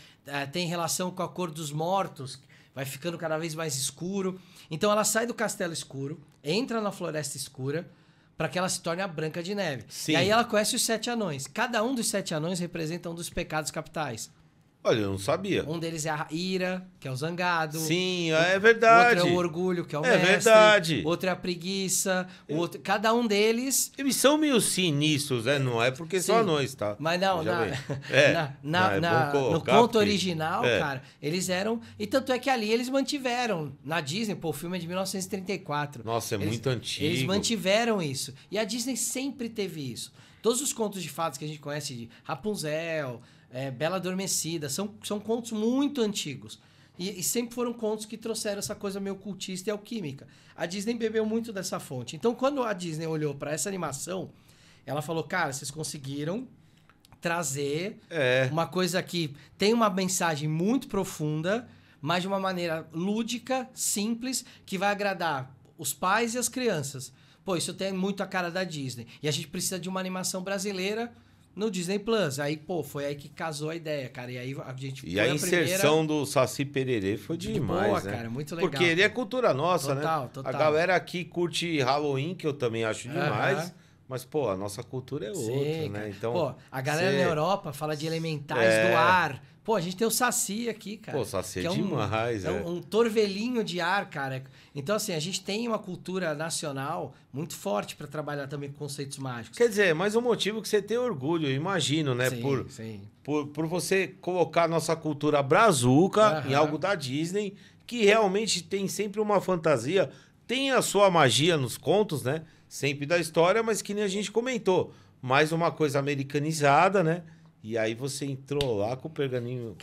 tem relação com a cor dos mortos, vai ficando cada vez mais escuro. Então ela sai do castelo escuro, entra na floresta escura, para que ela se torne a Branca de Neve. Sim. E aí ela conhece os 7 anões. Cada um dos 7 anões representa um dos pecados capitais. Olha, eu não sabia. Um deles é a ira, que é o zangado. Sim, é verdade. Outro é o orgulho, que é o mestre. É verdade. Outro é a preguiça. Cada um deles... Eles são meio sinistros, né? Não é porque são anões, tá? Mas não, no colocar, conto porque... original, cara, eles eram... E tanto é que ali eles mantiveram. Na Disney, pô, o filme é de 1934. Nossa, muito antigo. Eles mantiveram isso. E a Disney sempre teve isso. Todos os contos de fadas que a gente conhece de Rapunzel... Bela Adormecida, são contos muito antigos. E sempre foram contos que trouxeram essa coisa meio cultista e alquímica. A Disney bebeu muito dessa fonte. Então, quando a Disney olhou para essa animação, ela falou, cara, vocês conseguiram trazer uma coisa que tem uma mensagem muito profunda, mas de uma maneira lúdica, simples, que vai agradar os pais e as crianças. Pô, isso tem muito a cara da Disney. E a gente precisa de uma animação brasileira no Disney Plus. Aí, pô, foi aí que casou a ideia, cara. E aí a gente... E a inserção do Saci Pererê foi demais, boa, né? Cara, muito legal. Porque ele é cultura nossa, total, né? Total. A galera aqui curte Halloween, que eu também acho demais. Mas, pô, a nossa cultura é outra, né? Então, pô, a galera na Europa fala de elementais do ar. Pô, a gente tem o Saci aqui, cara. Pô, Saci é demais, um torvelinho de ar, cara. Então, assim, a gente tem uma cultura nacional muito forte para trabalhar também com conceitos mágicos. Quer dizer, é mais um motivo que você tem orgulho, eu imagino, né? Sim. Por você colocar a nossa cultura brazuca em algo da Disney, que realmente tem sempre uma fantasia, tem a sua magia nos contos, né? Sempre da história, mas que nem a gente comentou. Mais uma coisa americanizada, né? E aí você entrou lá com o pergaminho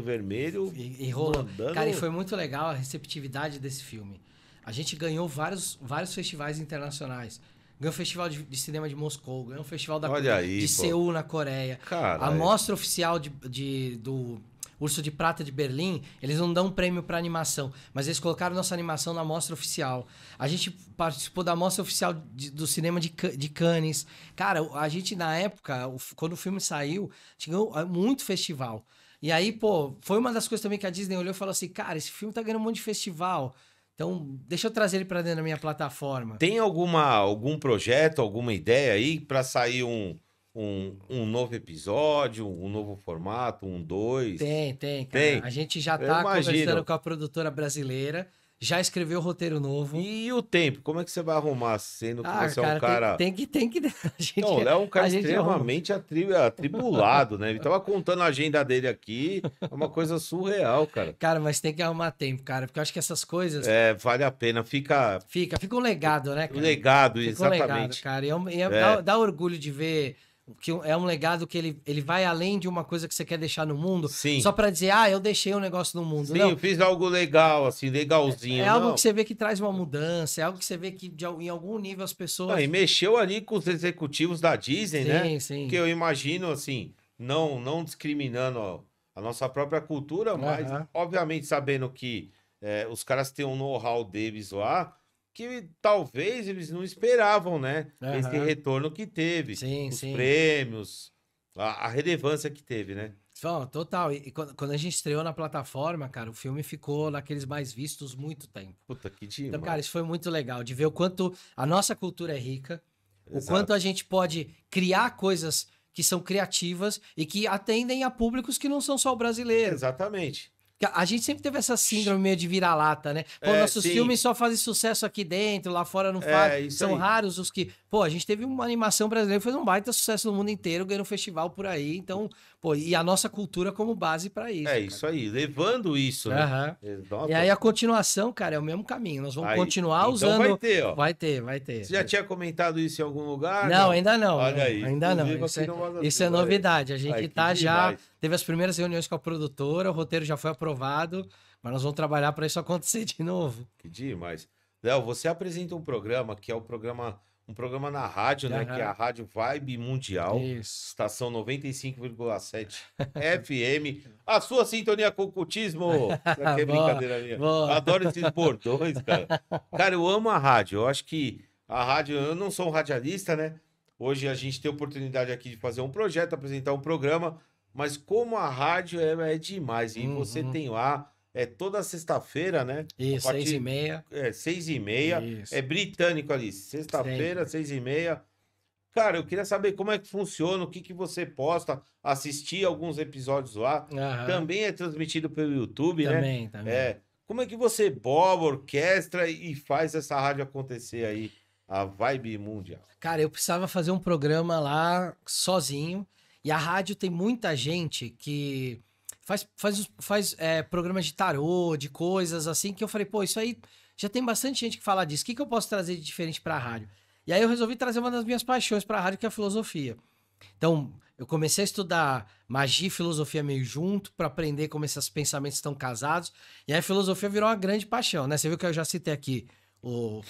vermelho. E rolou. Cara, e foi muito legal a receptividade desse filme. A gente ganhou vários festivais internacionais. Ganhou o Festival de Cinema de Moscou, ganhou o Festival de Seul, na Coreia. Caralho. A mostra oficial do Urso de Prata de Berlim, eles não dão prêmio para animação, mas eles colocaram nossa animação na mostra oficial. A gente participou da mostra oficial do cinema de Cannes. Cara, a gente, na época, quando o filme saiu, tinha muito festival. E aí, pô, foi uma das coisas também que a Disney olhou e falou assim, cara, esse filme tá ganhando um monte de festival. Então, deixa eu trazer ele para dentro da minha plataforma. Tem algum projeto, alguma ideia aí para sair um novo episódio, um novo formato, 2? Tem, cara. A gente já tá conversando com a produtora brasileira, já escreveu o roteiro novo. E o tempo? Como é que você vai arrumar, sendo que você cara, é um cara... Tem que... Não, o Léo é um cara extremamente atribulado, né? Ele tava contando a agenda dele aqui, é uma coisa surreal, cara. Cara, mas tem que arrumar tempo, cara, porque eu acho que essas coisas... Vale a pena, fica um legado, né, cara? Um legado, fica exatamente. Um legado, cara, dá orgulho de ver... que é um legado que ele vai além de uma coisa que você quer deixar no mundo. Sim. Só pra dizer, eu deixei um negócio no mundo. Sim, não, eu fiz algo legal, assim, legalzinho. É algo que você vê que traz uma mudança, é algo que você vê que em algum nível as pessoas... E mexeu ali com os executivos da Disney, né? Sim. Que eu imagino, assim, não discriminando a nossa própria cultura, mas obviamente sabendo que os caras têm um know-how deles lá, que talvez eles não esperavam, né? Esse retorno que teve. Os prêmios, a relevância que teve, né? Total. E quando a gente estreou na plataforma, cara, o filme ficou naqueles mais vistos muito tempo. Puta, que demais. Então, cara, isso foi muito legal, de ver o quanto a nossa cultura é rica, o quanto a gente pode criar coisas que são criativas e que atendem a públicos que não são só o brasileiro. Exatamente. A gente sempre teve essa síndrome meio de vira-lata, né? Pô, nossos filmes só fazem sucesso aqui dentro, lá fora não fazem. São raros os que... Pô, a gente teve uma animação brasileira que fez um baita sucesso no mundo inteiro, ganhou um festival por aí. Então, pô, e a nossa cultura como base pra isso. Isso aí, levando isso, né? E aí a continuação, cara, é o mesmo caminho. Nós vamos continuar usando... Vai ter, ó. Vai ter. Você já tinha comentado isso em algum lugar? Não, ainda não. Olha aí. Ainda não. Isso é novidade. A gente já... Teve as primeiras reuniões com a produtora, o roteiro já foi aprovado, mas nós vamos trabalhar para isso acontecer de novo. Que demais. Léo, você apresenta um programa que é o programa um programa na rádio, né? Que é a Rádio Vibe Mundial. Isso. Estação 95,7 FM. A sua sintonia com o cultismo. Isso aqui é brincadeira minha. Boa. Adoro esses bordões, cara. Cara, eu amo a rádio. Eu acho que a rádio... Eu não sou um radialista, né? Hoje a gente tem a oportunidade aqui de fazer um projeto, apresentar um programa. Mas como a rádio é demais. E você tem lá... toda sexta-feira, né? Isso, 6h30. 6h30. Isso. É britânico ali. Sexta-feira, 6h30. Cara, eu queria saber como é que funciona, o que que você posta, assistir alguns episódios lá. Também é transmitido pelo YouTube, né? Também. Como é que você boba, orquestra e faz essa rádio acontecer aí, a Vibe Mundial? Cara, eu precisava fazer um programa lá sozinho. E a rádio tem muita gente que faz programas de tarô, de coisas assim, que eu falei, pô, isso aí já tem bastante gente que fala disso. O que eu posso trazer de diferente pra rádio? E aí eu resolvi trazer uma das minhas paixões pra rádio, que é a filosofia. Então, eu comecei a estudar magia e filosofia meio junto, pra aprender como esses pensamentos estão casados. E aí a filosofia virou uma grande paixão, né? Você viu que eu já citei aqui o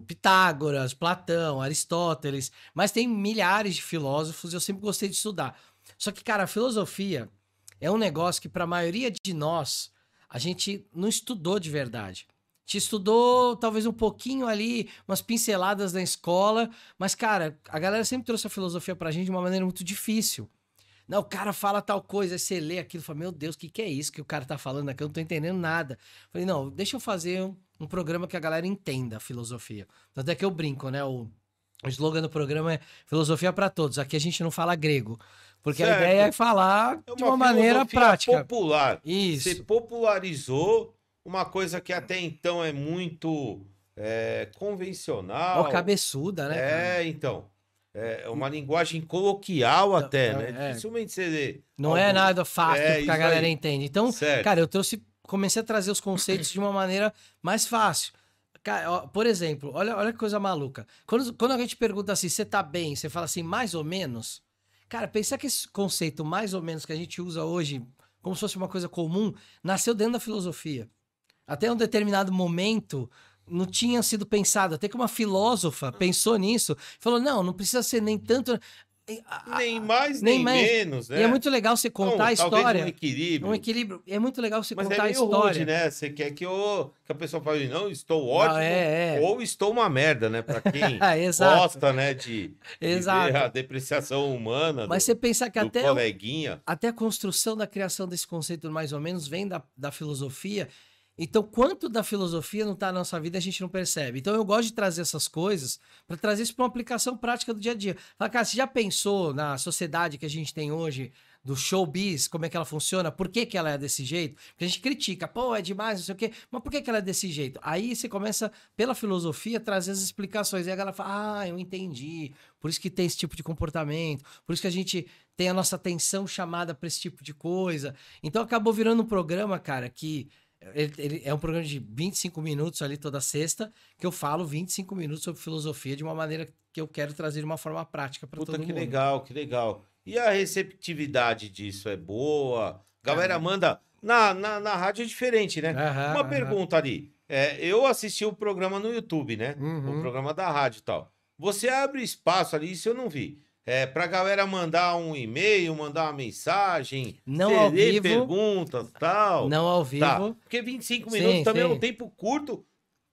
Pitágoras, Platão, Aristóteles, mas tem milhares de filósofos, eu sempre gostei de estudar. Só que, cara, a filosofia é um negócio que para a maioria de nós, a gente não estudou de verdade. A gente estudou talvez um pouquinho ali, umas pinceladas na escola, mas, cara, a galera sempre trouxe a filosofia pra gente de uma maneira muito difícil. Não, o cara fala tal coisa, aí você lê aquilo e fala, meu Deus, o que é isso que o cara tá falando aqui? Eu não tô entendendo nada. Falei, não, deixa eu fazer um programa que a galera entenda a filosofia. Tanto é que eu brinco, né? O slogan do programa é filosofia para todos. Aqui a gente não fala grego. Porque a ideia é falar de uma maneira prática. Popular. Isso. Você popularizou uma coisa que até então é muito convencional. Ou cabeçuda, né? Cara? Então. É uma linguagem coloquial até, né? Dificilmente você... Não é nada fácil que a galera entende. Então, certo. Cara, comecei a trazer os conceitos de uma maneira mais fácil. Cara, por exemplo, olha que coisa maluca. Quando a gente pergunta assim, você tá bem? Você fala assim, mais ou menos? Cara, pensar que esse conceito mais ou menos que a gente usa hoje, como se fosse uma coisa comum, nasceu dentro da filosofia. Até um determinado momento não tinha sido pensado. Até que uma filósofa pensou nisso. Falou, não precisa ser nem tanto... Nem mais, nem menos, né? E é muito legal você contar a história. Um equilíbrio. Um equilíbrio. É muito legal você contar a história. Mas é meio rude, né? Você quer que a pessoa fale, não, estou ótimo, ou estou uma merda, né? Pra quem gosta, né, de ver a depreciação humana. Mas você pensar que até coleguinha. Até a construção da criação desse conceito, mais ou menos, vem da filosofia. Então, quanto da filosofia não está na nossa vida, a gente não percebe. Então, eu gosto de trazer essas coisas para trazer isso para uma aplicação prática do dia a dia. Fala, cara, você já pensou na sociedade que a gente tem hoje, do showbiz, como é que ela funciona? Por que ela é desse jeito? Porque a gente critica, pô, é demais, não sei o quê. Mas por que ela é desse jeito? Aí você começa, pela filosofia, a trazer as explicações. E a galera fala, eu entendi. Por isso que tem esse tipo de comportamento. Por isso que a gente tem a nossa atenção chamada para esse tipo de coisa. Então, acabou virando um programa, cara, que... Ele é um programa de 25 minutos ali toda sexta, que eu falo 25 minutos sobre filosofia de uma maneira que eu quero trazer de uma forma prática para todo mundo. Que legal, que legal. E a receptividade disso é boa? Galera manda... Na rádio é diferente, né? Uma pergunta ali. Eu assisti o programa no YouTube, né? O programa da rádio e tal. Você abre espaço ali, isso eu não vi. Pra galera mandar um e-mail, mandar uma mensagem, não ao vivo, perguntas e tal. Não ao vivo. Tá. Porque 25 minutos também é um tempo curto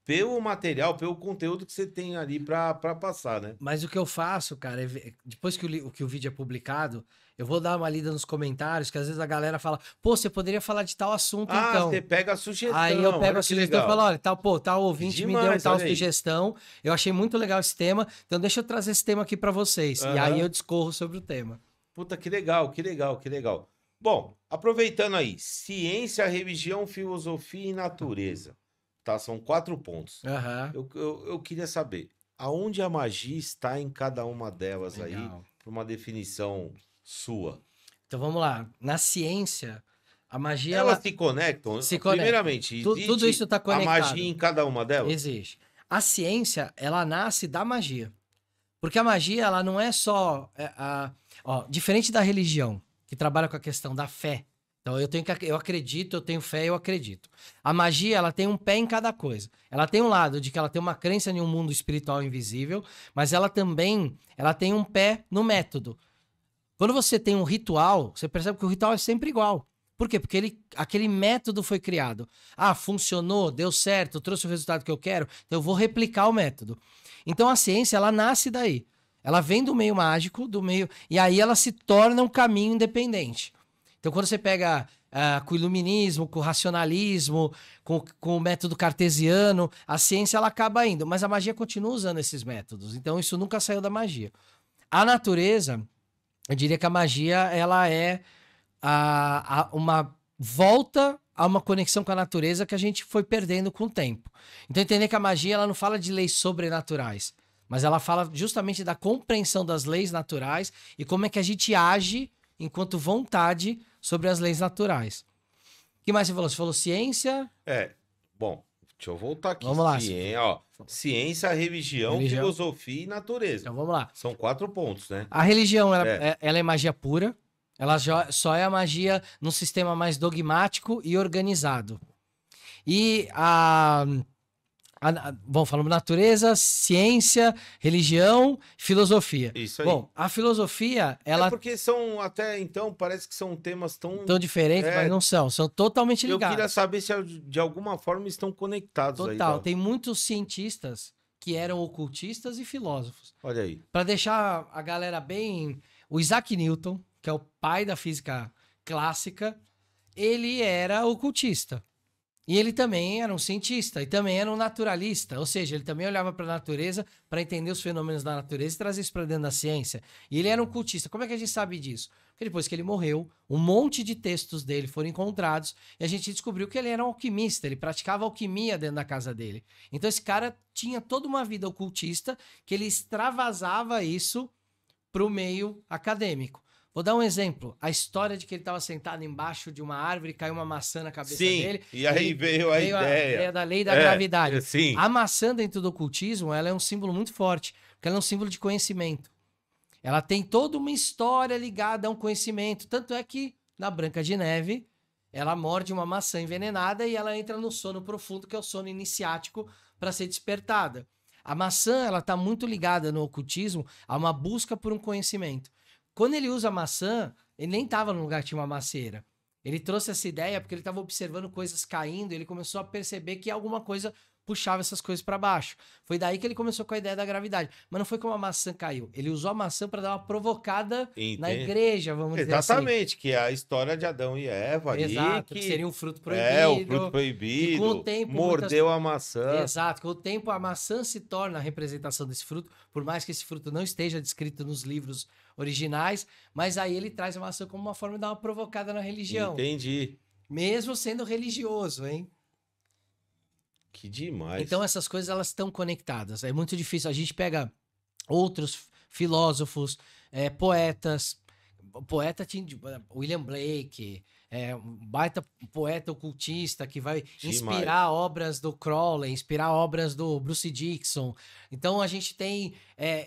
pelo material, pelo conteúdo que você tem ali pra passar, né? Mas o que eu faço, cara, depois que o vídeo é publicado, eu vou dar uma lida nos comentários, que às vezes a galera fala, pô, você poderia falar de tal assunto, então. Você pega a sugestão. Aí eu pego a sugestão e falo, olha, tal ouvinte me deu tal sugestão, eu achei muito legal esse tema, então deixa eu trazer esse tema aqui pra vocês. E aí eu discorro sobre o tema. Puta, que legal, que legal, que legal. Bom, aproveitando aí, ciência, religião, filosofia e natureza. Tá, são 4 pontos. Eu queria saber, aonde a magia está em cada uma delas aí, para uma definição sua? Então vamos lá. Na ciência, a magia... Elas se conectam? Primeiramente, tudo isso está conectado. A magia em cada uma delas? Existe. A ciência, ela nasce da magia. Porque a magia, ela não é só... diferente da religião, que trabalha com a questão da fé. Então eu acredito, eu tenho fé, eu acredito. A magia, ela tem um pé em cada coisa. Ela tem um lado de que ela tem uma crença em um mundo espiritual invisível, mas ela também, ela tem um pé no método. Quando você tem um ritual, você percebe que o ritual é sempre igual. Por quê? Porque aquele método foi criado. Ah, funcionou, deu certo, trouxe o resultado que eu quero, então eu vou replicar o método. Então a ciência, ela nasce daí. Ela vem do meio mágico, e aí ela se torna um caminho independente. Então quando você pega com o iluminismo, com o racionalismo, com o método cartesiano, a ciência ela acaba indo, mas a magia continua usando esses métodos. Então isso nunca saiu da magia. A natureza, eu diria que a magia ela é uma volta a uma conexão com a natureza que a gente foi perdendo com o tempo. Então entender que a magia ela não fala de leis sobrenaturais, mas ela fala justamente da compreensão das leis naturais e como é que a gente age enquanto vontade sobre as leis naturais. O que mais você falou? Você falou ciência? Bom, deixa eu voltar aqui. Vamos lá. Ciência, religião, filosofia e natureza. Então vamos lá. São 4 pontos, né? A religião, ela é magia pura. Ela só é a magia num sistema mais dogmático e organizado. E bom, falamos natureza, ciência, religião, filosofia. Isso aí. Bom, a filosofia, ela... porque são, até então, parece que são temas tão diferentes, mas não são. São totalmente ligados. Eu queria saber se de alguma forma estão conectados aí. Total. Tem muitos cientistas que eram ocultistas e filósofos. Olha aí. Para deixar a galera bem... O Isaac Newton, que é o pai da física clássica, ele era ocultista. E ele também era um cientista e também era um naturalista, ou seja, ele também olhava para a natureza para entender os fenômenos da natureza e trazer isso para dentro da ciência. E ele era um cultista. Como é que a gente sabe disso? Porque depois que ele morreu, um monte de textos dele foram encontrados e a gente descobriu que ele era um alquimista, ele praticava alquimia dentro da casa dele. Então esse cara tinha toda uma vida ocultista que ele extravasava isso para o meio acadêmico. Vou dar um exemplo. A história de que ele estava sentado embaixo de uma árvore e caiu uma maçã na cabeça dele. E aí veio a ideia da lei da gravidade. Sim. A maçã dentro do ocultismo, ela é um símbolo muito forte, porque ela é um símbolo de conhecimento. Ela tem toda uma história ligada a um conhecimento. Tanto é que, na Branca de Neve, ela morde uma maçã envenenada e ela entra no sono profundo, que é o sono iniciático, para ser despertada. A maçã, ela está muito ligada no ocultismo a uma busca por um conhecimento. Quando ele usa a maçã, ele nem estava no lugar que tinha uma macieira. Ele trouxe essa ideia porque ele estava observando coisas caindo e ele começou a perceber que alguma coisa puxava essas coisas para baixo. Foi daí que ele começou com a ideia da gravidade. Mas não foi como a maçã caiu. Ele usou a maçã para dar uma provocada na igreja, vamos dizer assim. Exatamente, que é a história de Adão e Eva ali. Exato, que seria um fruto proibido. O fruto proibido. E com o tempo, mordeu a maçã. Exato, com o tempo a maçã se torna a representação desse fruto, por mais que esse fruto não esteja descrito nos livros originais, mas aí ele traz a maçã como uma forma de dar uma provocada na religião. Entendi. Mesmo sendo religioso, hein? Que demais. Então essas coisas elas estão conectadas. É muito difícil. A gente pega outros filósofos, poetas. O poeta tinha William Blake, um baita poeta ocultista que vai inspirar obras do Crowley, inspirar obras do Bruce Dickinson. Então a gente tem...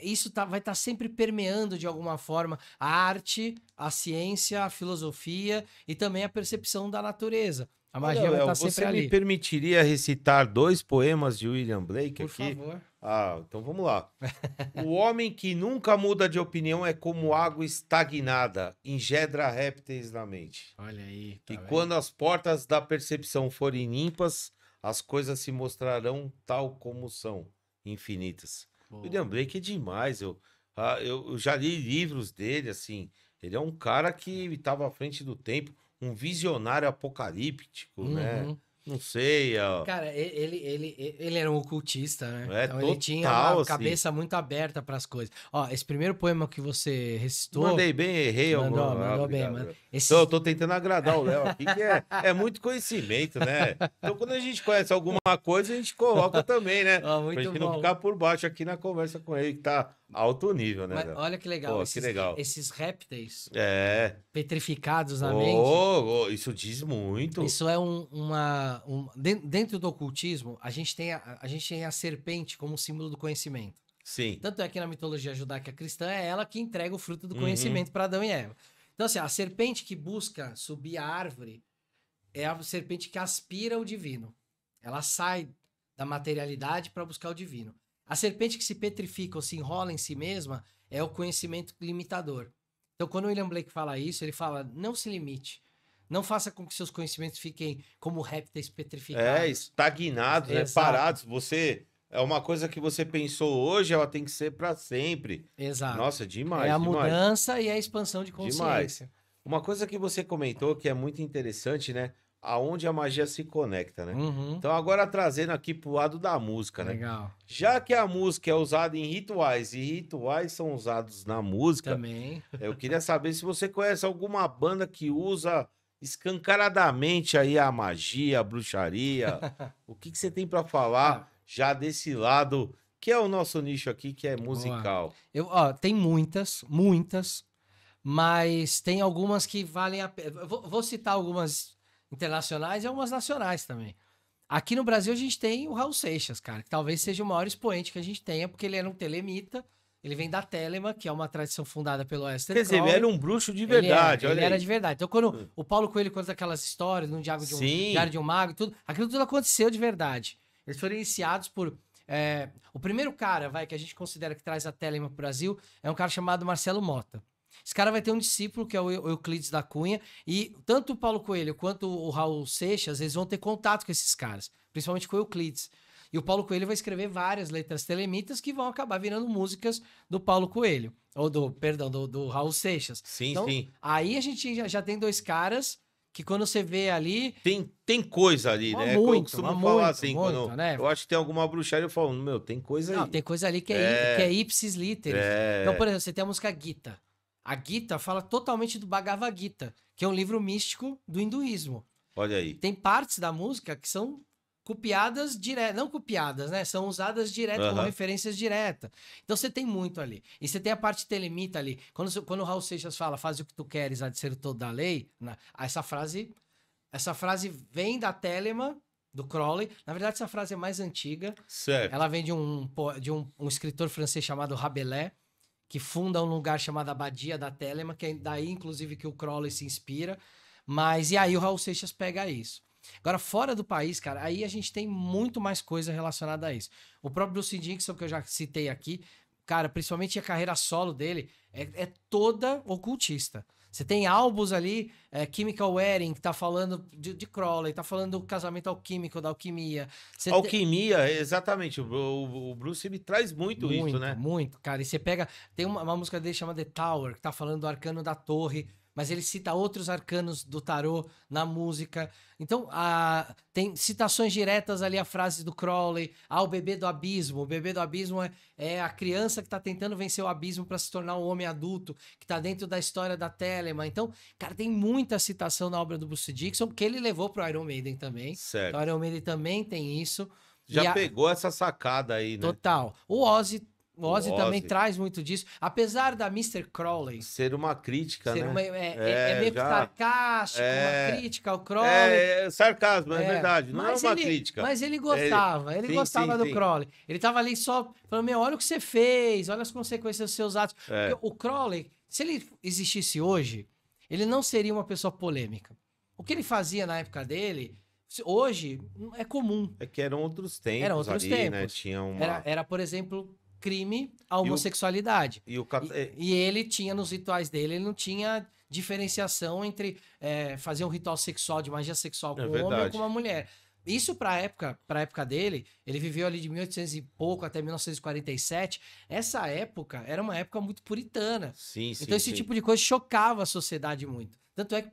isso vai estar sempre permeando de alguma forma a arte, a ciência, a filosofia e também a percepção da natureza. A magia vai estar sempre ali. Você me permitiria recitar 2 poemas de William Blake aqui? Por favor. Então vamos lá. O homem que nunca muda de opinião é como água estagnada, engendra répteis na mente. Olha aí. E quando as portas da percepção forem limpas, as coisas se mostrarão tal como são, infinitas. Boa. William Blake é demais. Eu já li livros dele, assim. Ele é um cara que estava à frente do tempo. Um visionário apocalíptico, né? Não sei. Cara, ele era um ocultista, né? Então total, ele tinha uma cabeça muito aberta para as coisas. Ó, esse primeiro poema que você recitou... Mandei bem, errei. Mandou bem. Mano. Eu tô tentando agradar o Léo aqui, que é muito conhecimento, né? Então quando a gente conhece alguma coisa, a gente coloca também, né? Pra gente não ficar por baixo aqui na conversa com ele, que tá alto nível, né? Mas olha que legal. Que legal. Esses répteis petrificados na mente. Isso diz muito. Isso é dentro do ocultismo, a gente tem a serpente como símbolo do conhecimento. Sim. Tanto é que na mitologia judaica cristã é ela que entrega o fruto do conhecimento para Adão e Eva. Então, assim, a serpente que busca subir a árvore é a serpente que aspira o divino. Ela sai da materialidade para buscar o divino. A serpente que se petrifica ou se enrola em si mesma é o conhecimento limitador. Então, quando o William Blake fala isso, ele fala, não se limite. Não faça com que seus conhecimentos fiquem como répteis petrificados. Estagnados, né? Parados. Você... É uma coisa que você pensou hoje, ela tem que ser para sempre. Exato. Nossa, demais, é a demais. mudança e a expansão de consciência. Demais. Uma coisa que você comentou que é muito interessante, né? Aonde a magia se conecta, né? Uhum. Então, agora trazendo aqui pro lado da música, né? Legal. Já que a música é usada em rituais e rituais são usados na música, Também. eu queria saber se você conhece alguma banda que usa escancaradamente aí a magia, a bruxaria. O que você tem para falar já desse lado, que é o nosso nicho aqui, que é musical? Tem muitas, mas tem algumas que valem a pena. Vou citar algumas internacionais e algumas nacionais também. Aqui no Brasil a gente tem o Raul Seixas, cara, que talvez seja o maior expoente que a gente tenha, porque ele era um telemita, ele vem da Telema, que é uma tradição fundada pelo Aleister Crowley. Quer dizer, ele era um bruxo de verdade, ele era de verdade. Então, quando o Paulo Coelho conta aquelas histórias, no Diário de um Mago e tudo, aquilo tudo aconteceu de verdade. Eles foram iniciados por... o primeiro cara, que a gente considera que traz a Telema pro Brasil, é um cara chamado Marcelo Mota. Esse cara vai ter um discípulo, que é o Euclides da Cunha, e tanto o Paulo Coelho quanto o Raul Seixas, eles vão ter contato com esses caras, principalmente com o Euclides. E o Paulo Coelho vai escrever várias letras telemitas que vão acabar virando músicas do Paulo Coelho, ou do Raul Seixas. Sim, então, sim. Aí a gente já tem dois caras que quando você vê ali... Tem coisa ali, né? Eu costumo falar assim, muito, quando né? eu acho que tem alguma bruxaria, eu falo, tem coisa aí. Não, tem coisa ali que é ipsis literis. É. Então, por exemplo, você tem a música Gita. A Gita fala totalmente do Bhagavad Gita, que é um livro místico do hinduísmo. Olha aí. Tem partes da música que são copiadas direto, não copiadas, né? São usadas direto, como referências diretas. Então você tem muito ali. E você tem a parte telemita ali. Quando o Raul Seixas fala, faz o que tu queres, há de ser o todo da lei, essa frase vem da Telema, do Crowley. Na verdade, essa frase é mais antiga. Certo. Ela vem de um escritor francês chamado Rabelais, que funda um lugar chamado Abadia da Telema, que é daí, inclusive, que o Crowley se inspira. E aí o Raul Seixas pega isso. Agora, fora do país, cara, aí a gente tem muito mais coisa relacionada a isso. O próprio Bruce Dickinson, que eu já citei aqui, cara, principalmente a carreira solo dele, é toda ocultista. Você tem álbuns ali, Chemical Wedding, que tá falando de Crowley, tá falando do casamento alquímico, da alquimia. Alquimia, exatamente. O Bruce, ele traz muito isso, né? Muito, cara. E você pega... Tem uma música dele chamada The Tower, que tá falando do arcano da torre, mas ele cita outros arcanos do tarô na música. Então, tem citações diretas ali a frase do Crowley, o bebê do abismo. O bebê do abismo é a criança que está tentando vencer o abismo para se tornar um homem adulto, que está dentro da história da Telema. Então, cara, tem muita citação na obra do Bruce Dickinson, que ele levou pro Iron Maiden também. Certo. Então, o Iron Maiden também tem isso. Já pegou essa sacada aí, né? Total. O Ozzy também traz muito disso. Apesar da Mr. Crowley ser uma crítica, né? Meio que sarcástico, uma crítica ao Crowley. Sarcasmo, é verdade. Não é uma crítica. Mas ele gostava. Ele gostava do Crowley. Ele tava ali só falando, olha o que você fez, olha as consequências dos seus atos. Porque o Crowley, se ele existisse hoje, ele não seria uma pessoa polêmica. O que ele fazia na época dele... Hoje é comum. É que eram outros tempos né? Tinha era, por exemplo, crime a homossexualidade. E ele tinha, nos rituais dele, ele não tinha diferenciação entre fazer um ritual sexual, de magia sexual com um homem ou com uma mulher. Isso pra época dele, ele viveu ali de 1800 e pouco até 1947. Essa época era uma época muito puritana. Então esse tipo de coisa chocava a sociedade muito. Tanto é que,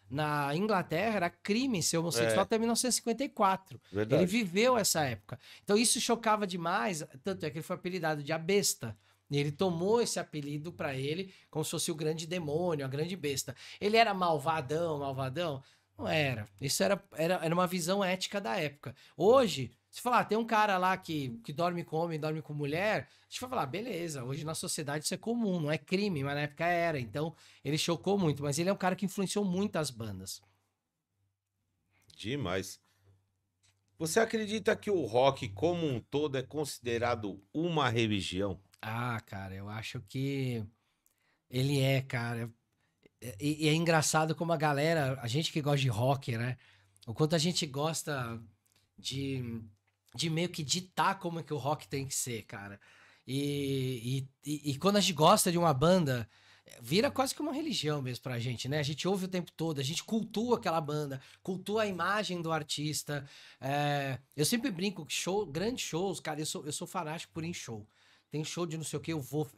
na Inglaterra era crime ser homossexual até 1954. Verdade. Ele viveu essa época. Então isso chocava demais, tanto é que ele foi apelidado de a besta. E ele tomou esse apelido pra ele como se fosse o grande demônio, a grande besta. Ele era malvadão? Não era. Isso era uma visão ética da época. Hoje, se falar, tem um cara lá que dorme com homem, dorme com mulher, a gente vai falar, beleza, hoje na sociedade isso é comum, não é crime, mas na época era. Então, ele chocou muito. Mas ele é um cara que influenciou muitas bandas. Demais. Você acredita que o rock como um todo é considerado uma religião? Cara, eu acho que ele cara. E é engraçado como a galera, a gente que gosta de rock, né? O quanto a gente gosta de meio que ditar como é que o rock tem que ser, cara. E quando a gente gosta de uma banda, vira quase que uma religião mesmo pra gente, né? A gente ouve o tempo todo, a gente cultua aquela banda, cultua a imagem do artista. Eu sempre brinco que grandes shows, cara, eu sou fanático por ir em show. Tem show de não sei o que, vou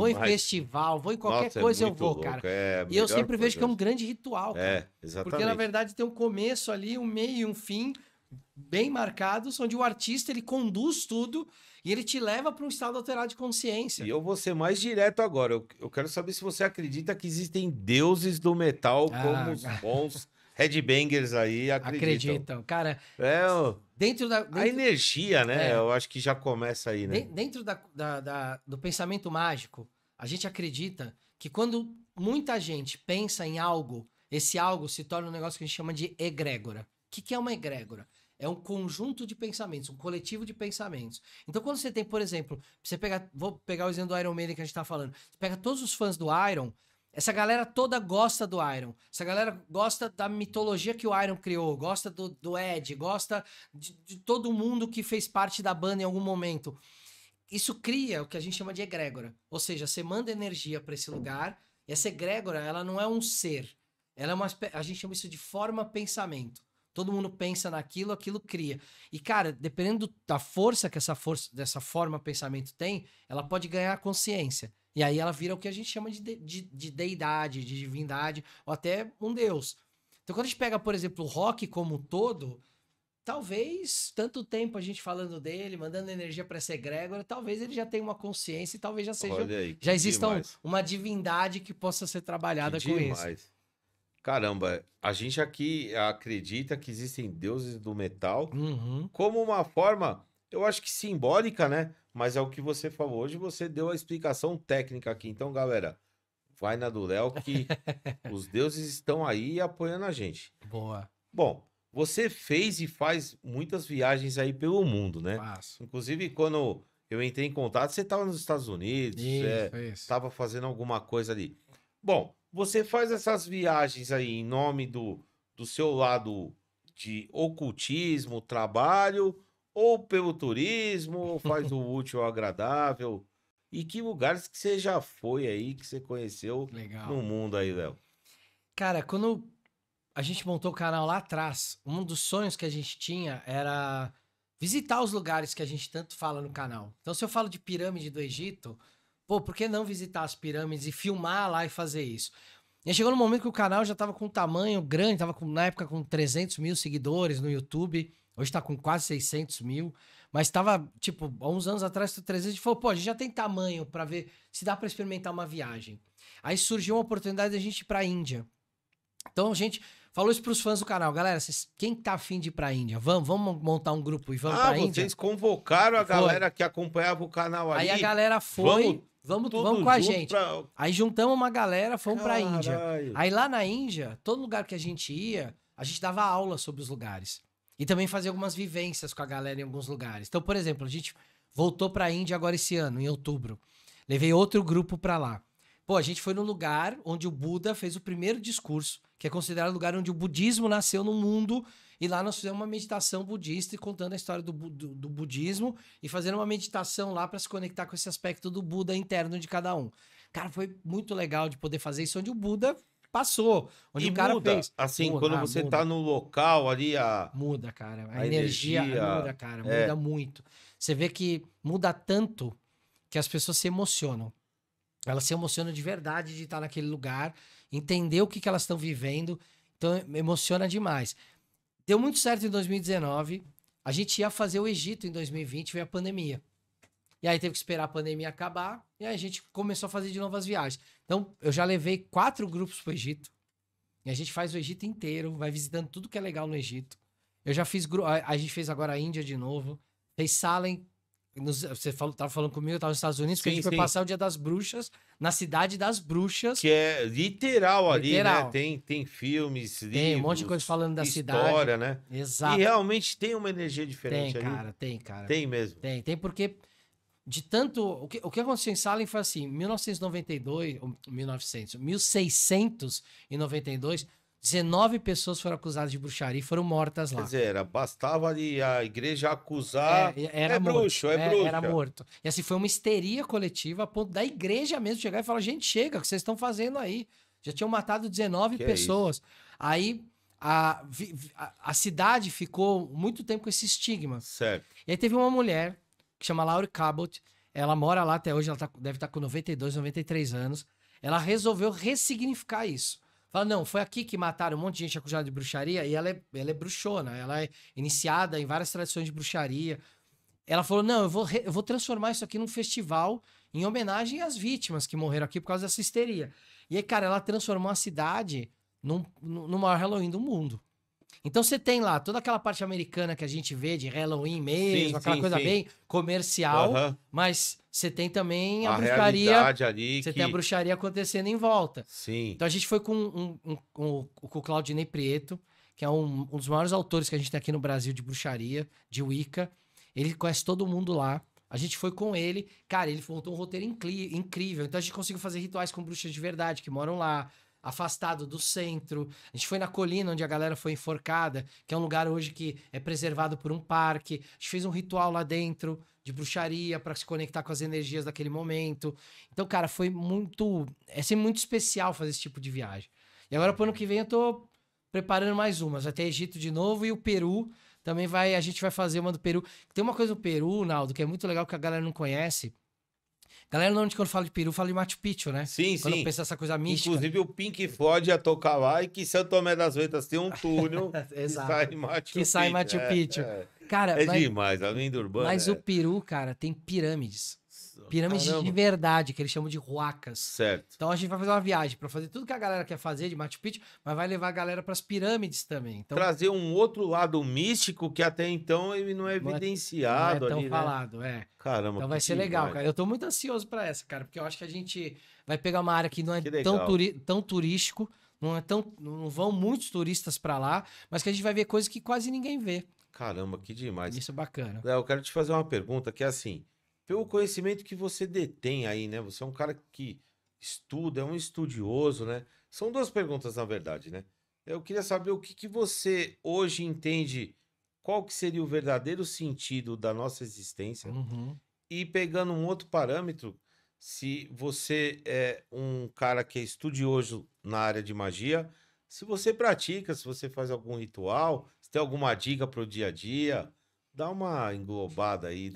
em festival, vou em qualquer coisa, eu vou, louco, cara. É E eu sempre vejo que é um grande ritual, cara. Exatamente. Porque, na verdade, tem um começo ali, um meio e um fim bem marcados, onde o artista, ele conduz tudo e ele te leva para um estado alterado de consciência. E eu vou ser mais direto agora. Eu quero saber se você acredita que existem deuses do metal como os bons headbangers aí acreditam. Cara, a energia, né? Eu acho que já começa aí, né? Dentro do pensamento mágico, a gente acredita que quando muita gente pensa em algo, esse algo se torna um negócio que a gente chama de egrégora. O que é uma egrégora? É um conjunto de pensamentos, um coletivo de pensamentos. Então, quando você tem, por exemplo, vou pegar o exemplo do Iron Maiden que a gente tá falando. Você pega todos os fãs do Iron, essa galera toda gosta do Iron. Essa galera gosta da mitologia que o Iron criou, gosta do Ed, gosta de todo mundo que fez parte da banda em algum momento. Isso cria o que a gente chama de egrégora. Ou seja, você manda energia para esse lugar, e essa egrégora, ela não é um ser. Ela é a gente chama isso de forma-pensamento. Todo mundo pensa naquilo, aquilo cria. E, cara, dependendo da força que dessa forma-pensamento tem, ela pode ganhar consciência. E aí ela vira o que a gente chama de deidade, de divindade, ou até um deus. Então, quando a gente pega, por exemplo, o rock como um todo, talvez, tanto tempo a gente falando dele, mandando energia para essa egrégora, talvez ele já tenha uma consciência e talvez já seja... já exista uma divindade que possa ser trabalhada com isso. Caramba, a gente aqui acredita que existem deuses do metal como uma forma, eu acho que simbólica, né? Mas é o que você falou. Hoje você deu a explicação técnica aqui. Então, galera, vai na do Léo que os deuses estão aí apoiando a gente. Boa. Bom, você fez e faz muitas viagens aí pelo mundo, né? Faço. Inclusive, quando eu entrei em contato, você estava nos Estados Unidos, estava fazendo alguma coisa ali. Bom, você faz essas viagens aí em nome do seu lado de ocultismo, trabalho, ou pelo turismo, ou faz o útil ao agradável? E que lugares que você já foi aí, que você conheceu no mundo aí, Léo? Cara, quando a gente montou o canal lá atrás, um dos sonhos que a gente tinha era visitar os lugares que a gente tanto fala no canal. Então, se eu falo de pirâmide do Egito, pô, por que não visitar as pirâmides e filmar lá e fazer isso? E aí chegou no momento que o canal já tava com um tamanho grande, tava na época com 300 mil seguidores no YouTube, hoje tá com quase 600 mil, mas tava, tipo, há uns anos atrás, 300, a gente falou, pô, a gente já tem tamanho pra ver se dá pra experimentar uma viagem. Aí surgiu uma oportunidade da gente ir pra Índia. Então a gente falou isso pros fãs do canal, galera, quem tá afim de ir pra Índia? Vamos montar um grupo e vamos pra Índia? Vocês convocaram a galera que acompanhava o canal ali? Aí a galera foi... Vamos com a gente. Aí juntamos uma galera, fomos pra Índia. Aí lá na Índia, todo lugar que a gente ia, a gente dava aula sobre os lugares. E também fazia algumas vivências com a galera em alguns lugares. Então, por exemplo, a gente voltou pra Índia agora esse ano, em outubro. Levei outro grupo pra lá. Pô, a gente foi no lugar onde o Buda fez o primeiro discurso, que é considerado o lugar onde o budismo nasceu no mundo. E lá nós fizemos uma meditação budista e contando a história do budismo e fazendo uma meditação lá para se conectar com esse aspecto do Buda interno de cada um. Cara, foi muito legal de poder fazer isso onde o Buda passou, onde o cara fez. Assim, quando você tá no local ali, muda, cara. A energia muda, cara. Muda muito. Você vê que muda tanto que as pessoas se emocionam. Elas se emocionam de verdade de estar naquele lugar, entender o que elas estão vivendo. Então, emociona demais. Deu muito certo em 2019. A gente ia fazer o Egito em 2020, veio a pandemia. E aí teve que esperar a pandemia acabar. E aí a gente começou a fazer de novo as viagens. Então, eu já levei 4 grupos pro Egito. E a gente faz o Egito inteiro, vai visitando tudo que é legal no Egito. Eu já fiz... A gente fez agora a Índia de novo. Fez Salem. Você tava falando comigo, eu tava nos Estados Unidos, que a gente foi passar o Dia das Bruxas na Cidade das Bruxas. Que é literal ali, né? Tem filmes, livros, tem um monte de coisa falando da cidade. História, né? Exato. E realmente tem uma energia diferente ali. Tem, cara. Tem mesmo. Tem porque de tanto... O que aconteceu em Salem foi assim, 1692, 19 pessoas foram acusadas de bruxaria e foram mortas lá. Quer dizer, bastava ali a igreja acusar. Era bruxo, morto. é bruxa. Era morto. E assim, foi uma histeria coletiva a ponto da igreja mesmo chegar e falar: gente, chega, o que vocês estão fazendo aí? Já tinham matado 19 pessoas. Aí a cidade ficou muito tempo com esse estigma. Certo. E aí teve uma mulher que chama Laurie Cabot. Ela mora lá até hoje, ela deve estar com 92, 93 anos. Ela resolveu ressignificar isso. Fala, não, foi aqui que mataram um monte de gente acusada de bruxaria, e ela é bruxona, ela é iniciada em várias tradições de bruxaria. Ela falou, não, eu vou transformar isso aqui num festival em homenagem às vítimas que morreram aqui por causa dessa histeria. E aí, cara, ela transformou a cidade no maior Halloween do mundo. Então você tem lá toda aquela parte americana que a gente vê de Halloween mesmo, aquela coisa bem comercial, mas você tem também a bruxaria. Ali tem a bruxaria acontecendo em volta. Sim. Então a gente foi com o Claudinei Prieto, que é um dos maiores autores que a gente tem aqui no Brasil de bruxaria, de Wicca. Ele conhece todo mundo lá. A gente foi com ele. Cara, ele montou um roteiro incrível. Então a gente conseguiu fazer rituais com bruxas de verdade que moram lá, afastado do centro. A gente foi na colina onde a galera foi enforcada, que é um lugar hoje que é preservado por um parque. A gente fez um ritual lá dentro de bruxaria para se conectar com as energias daquele momento. Então, cara, foi muito... É sempre muito especial fazer esse tipo de viagem. E agora, pro ano que vem, eu tô preparando mais umas. Vai ter Egito de novo e o Peru também vai... A gente vai fazer uma do Peru. Tem uma coisa do Peru, Naldo, que é muito legal que a galera não conhece. Galera, normalmente quando fala de Peru, fala de Machu Picchu, né? Sim, quando sim. pensa essa coisa mística. Inclusive o Pink Floyd ia tocar lá e que São Tomé das Letras tem um túnel que sai Machu Picchu. Cara, demais, a lenda urbana. Mas o Peru, cara, tem pirâmides. Pirâmides de verdade, que eles chamam de huacas. Certo. Então a gente vai fazer uma viagem para fazer tudo que a galera quer fazer de Machu Picchu, mas vai levar a galera para as pirâmides também. Então, trazer um outro lado místico que até então ele não é evidenciado. Não é tão ali, falado, né? Caramba. Então vai ser legal, cara. Eu tô muito ansioso para essa, cara, porque eu acho que a gente vai pegar uma área que não é tão turístico, não vão muitos turistas para lá, mas que a gente vai ver coisas que quase ninguém vê. Caramba, que demais. Isso é bacana. Léo, eu quero te fazer uma pergunta que é assim, pelo conhecimento que você detém aí, né? Você é um cara que estuda, é um estudioso, né? São duas perguntas, na verdade, né? Eu queria saber o que você hoje entende, qual que seria o verdadeiro sentido da nossa existência. E pegando um outro parâmetro, se você é um cara que é estudioso na área de magia, se você pratica, se você faz algum ritual, se tem alguma dica para o dia a dia, dá uma englobada aí.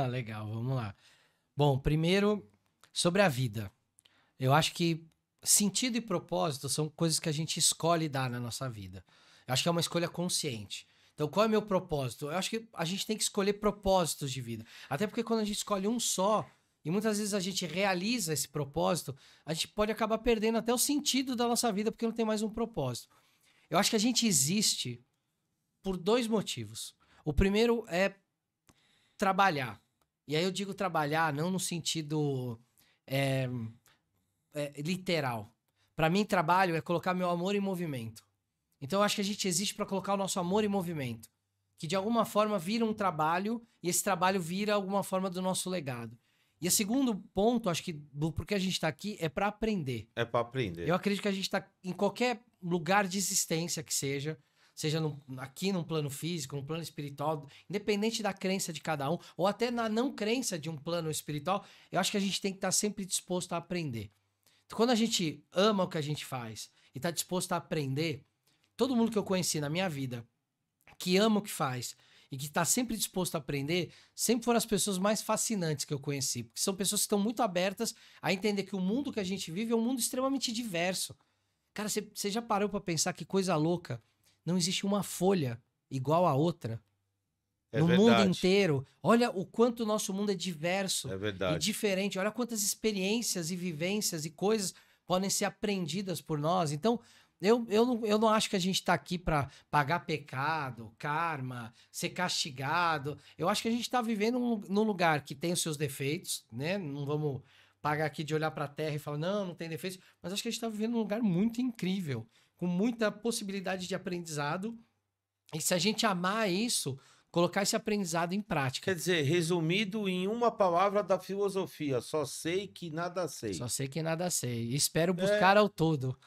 Legal, vamos lá. Bom, primeiro, sobre a vida. Eu acho que sentido e propósito são coisas que a gente escolhe dar na nossa vida. Eu acho que é uma escolha consciente. Então, qual é o meu propósito? Eu acho que a gente tem que escolher propósitos de vida. Até porque quando a gente escolhe um só, e muitas vezes a gente realiza esse propósito, a gente pode acabar perdendo até o sentido da nossa vida, porque não tem mais um propósito. Eu acho que a gente existe por dois motivos. O primeiro é trabalhar. E aí eu digo trabalhar não no sentido literal. Para mim, trabalho é colocar meu amor em movimento. Então eu acho que a gente existe para colocar o nosso amor em movimento. Que de alguma forma vira um trabalho e esse trabalho vira alguma forma do nosso legado. E o segundo ponto, acho que porque a gente está aqui, é para aprender. É para aprender. Eu acredito que a gente está em qualquer lugar de existência que seja aqui num plano físico, num plano espiritual, independente da crença de cada um, ou até na não crença de um plano espiritual, eu acho que a gente tem que estar sempre disposto a aprender. Então, quando a gente ama o que a gente faz e está disposto a aprender, todo mundo que eu conheci na minha vida, que ama o que faz e que está sempre disposto a aprender, sempre foram as pessoas mais fascinantes que eu conheci, porque são pessoas que estão muito abertas a entender que o mundo que a gente vive é um mundo extremamente diverso. Cara, você já parou para pensar que coisa louca? Não existe uma folha igual a outra no mundo inteiro. Olha o quanto o nosso mundo é diverso e diferente. Olha quantas experiências e vivências e coisas podem ser aprendidas por nós. Então, eu não acho que a gente está aqui para pagar pecado, karma, ser castigado. Eu acho que a gente está vivendo num lugar que tem os seus defeitos, né? Não vamos pagar aqui de olhar para a terra e falar, não tem defeitos. Mas acho que a gente está vivendo num lugar muito incrível, com muita possibilidade de aprendizado. E se a gente amar isso, colocar esse aprendizado em prática. Quer dizer, resumido em uma palavra da filosofia, só sei que nada sei. Só sei que nada sei. Espero buscar ao todo.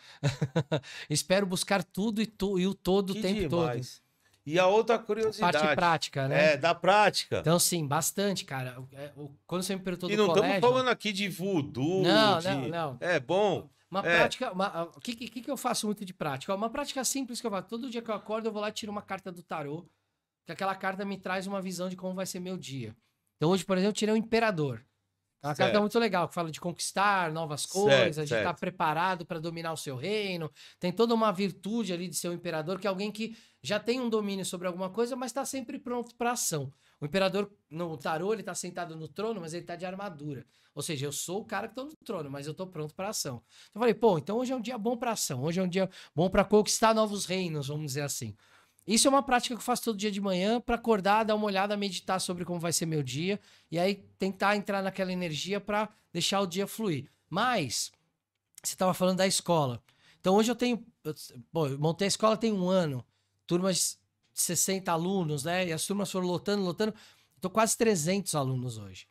Espero buscar tudo e o todo o tempo demais. todo. E a outra curiosidade. Parte prática, né? Da prática. Então, sim, bastante, cara. Quando você me perguntou do E não colégio... estamos falando aqui de voodoo. Não. É bom. Uma prática... O que eu faço muito de prática? Uma prática simples que eu faço. Todo dia que eu acordo, eu vou lá e tiro uma carta do tarô. Que aquela carta me traz uma visão de como vai ser meu dia. Então, hoje, por exemplo, eu tirei o Imperador. É uma carta muito legal, que fala de conquistar novas coisas, de estar preparado para dominar o seu reino. Tem toda uma virtude ali de ser um imperador, que é alguém que já tem um domínio sobre alguma coisa, mas está sempre pronto para ação. O imperador, no tarô, ele está sentado no trono, mas ele está de armadura. Ou seja, eu sou o cara que estou no trono, mas eu estou pronto para ação. Então, eu falei, então hoje é um dia bom para ação. Hoje é um dia bom para conquistar novos reinos, vamos dizer assim. Isso é uma prática que eu faço todo dia de manhã para acordar, dar uma olhada, meditar sobre como vai ser meu dia e aí tentar entrar naquela energia para deixar o dia fluir. Mas você estava falando da escola. Então hoje eu montei a escola tem 1 ano, turmas de 60 alunos, né? E as turmas foram lotando. Estou quase 300 alunos hoje.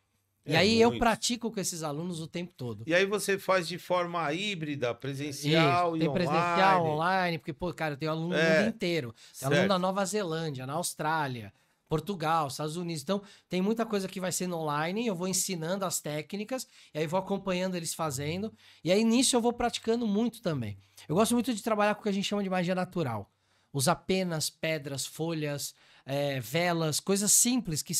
E aí eu pratico com esses alunos o tempo todo. E aí você faz de forma híbrida, presencial e tem online. Presencial, online, porque, cara, eu tenho aluno no mundo inteiro. Tem aluno na Nova Zelândia, na Austrália, Portugal, Estados Unidos. Então, tem muita coisa que vai sendo online, eu vou ensinando as técnicas, e aí vou acompanhando eles fazendo. E aí, nisso, eu vou praticando muito também. Eu gosto muito de trabalhar com o que a gente chama de magia natural. Usar penas, pedras, folhas, velas, coisas simples que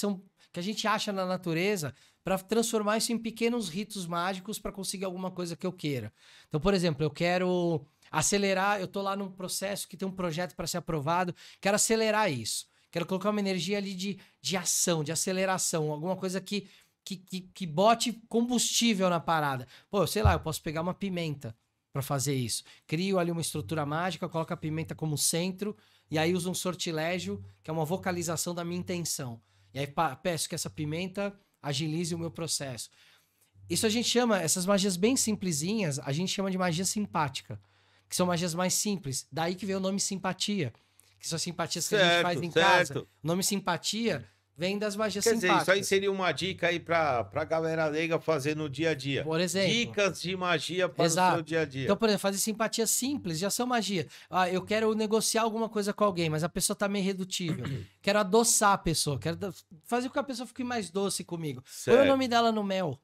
a gente acha na natureza, para transformar isso em pequenos ritos mágicos para conseguir alguma coisa que eu queira. Então, por exemplo, eu quero acelerar, eu tô lá num processo que tem um projeto para ser aprovado, quero acelerar isso. Quero colocar uma energia ali de ação, de aceleração, alguma coisa que bote combustível na parada. Sei lá, eu posso pegar uma pimenta para fazer isso. Crio ali uma estrutura mágica, coloco a pimenta como centro, e aí uso um sortilégio, que é uma vocalização da minha intenção. E aí peço que essa pimenta agilize o meu processo. Isso a gente chama, essas magias bem simplesinhas, a gente chama de magia simpática, que são magias mais simples. Daí que vem o nome simpatia, que são simpatias que a gente faz em casa. O nome simpatia vem das magias simpáticas. Quer dizer, isso aí seria uma dica aí pra galera leiga fazer no dia a dia. Por exemplo. Dicas de magia para o seu dia a dia. Então, por exemplo, fazer simpatia simples já são magia. Eu quero negociar alguma coisa com alguém, mas a pessoa tá meio irredutível. Quero adoçar a pessoa, quero fazer com que a pessoa fique mais doce comigo. Põe o nome dela no mel.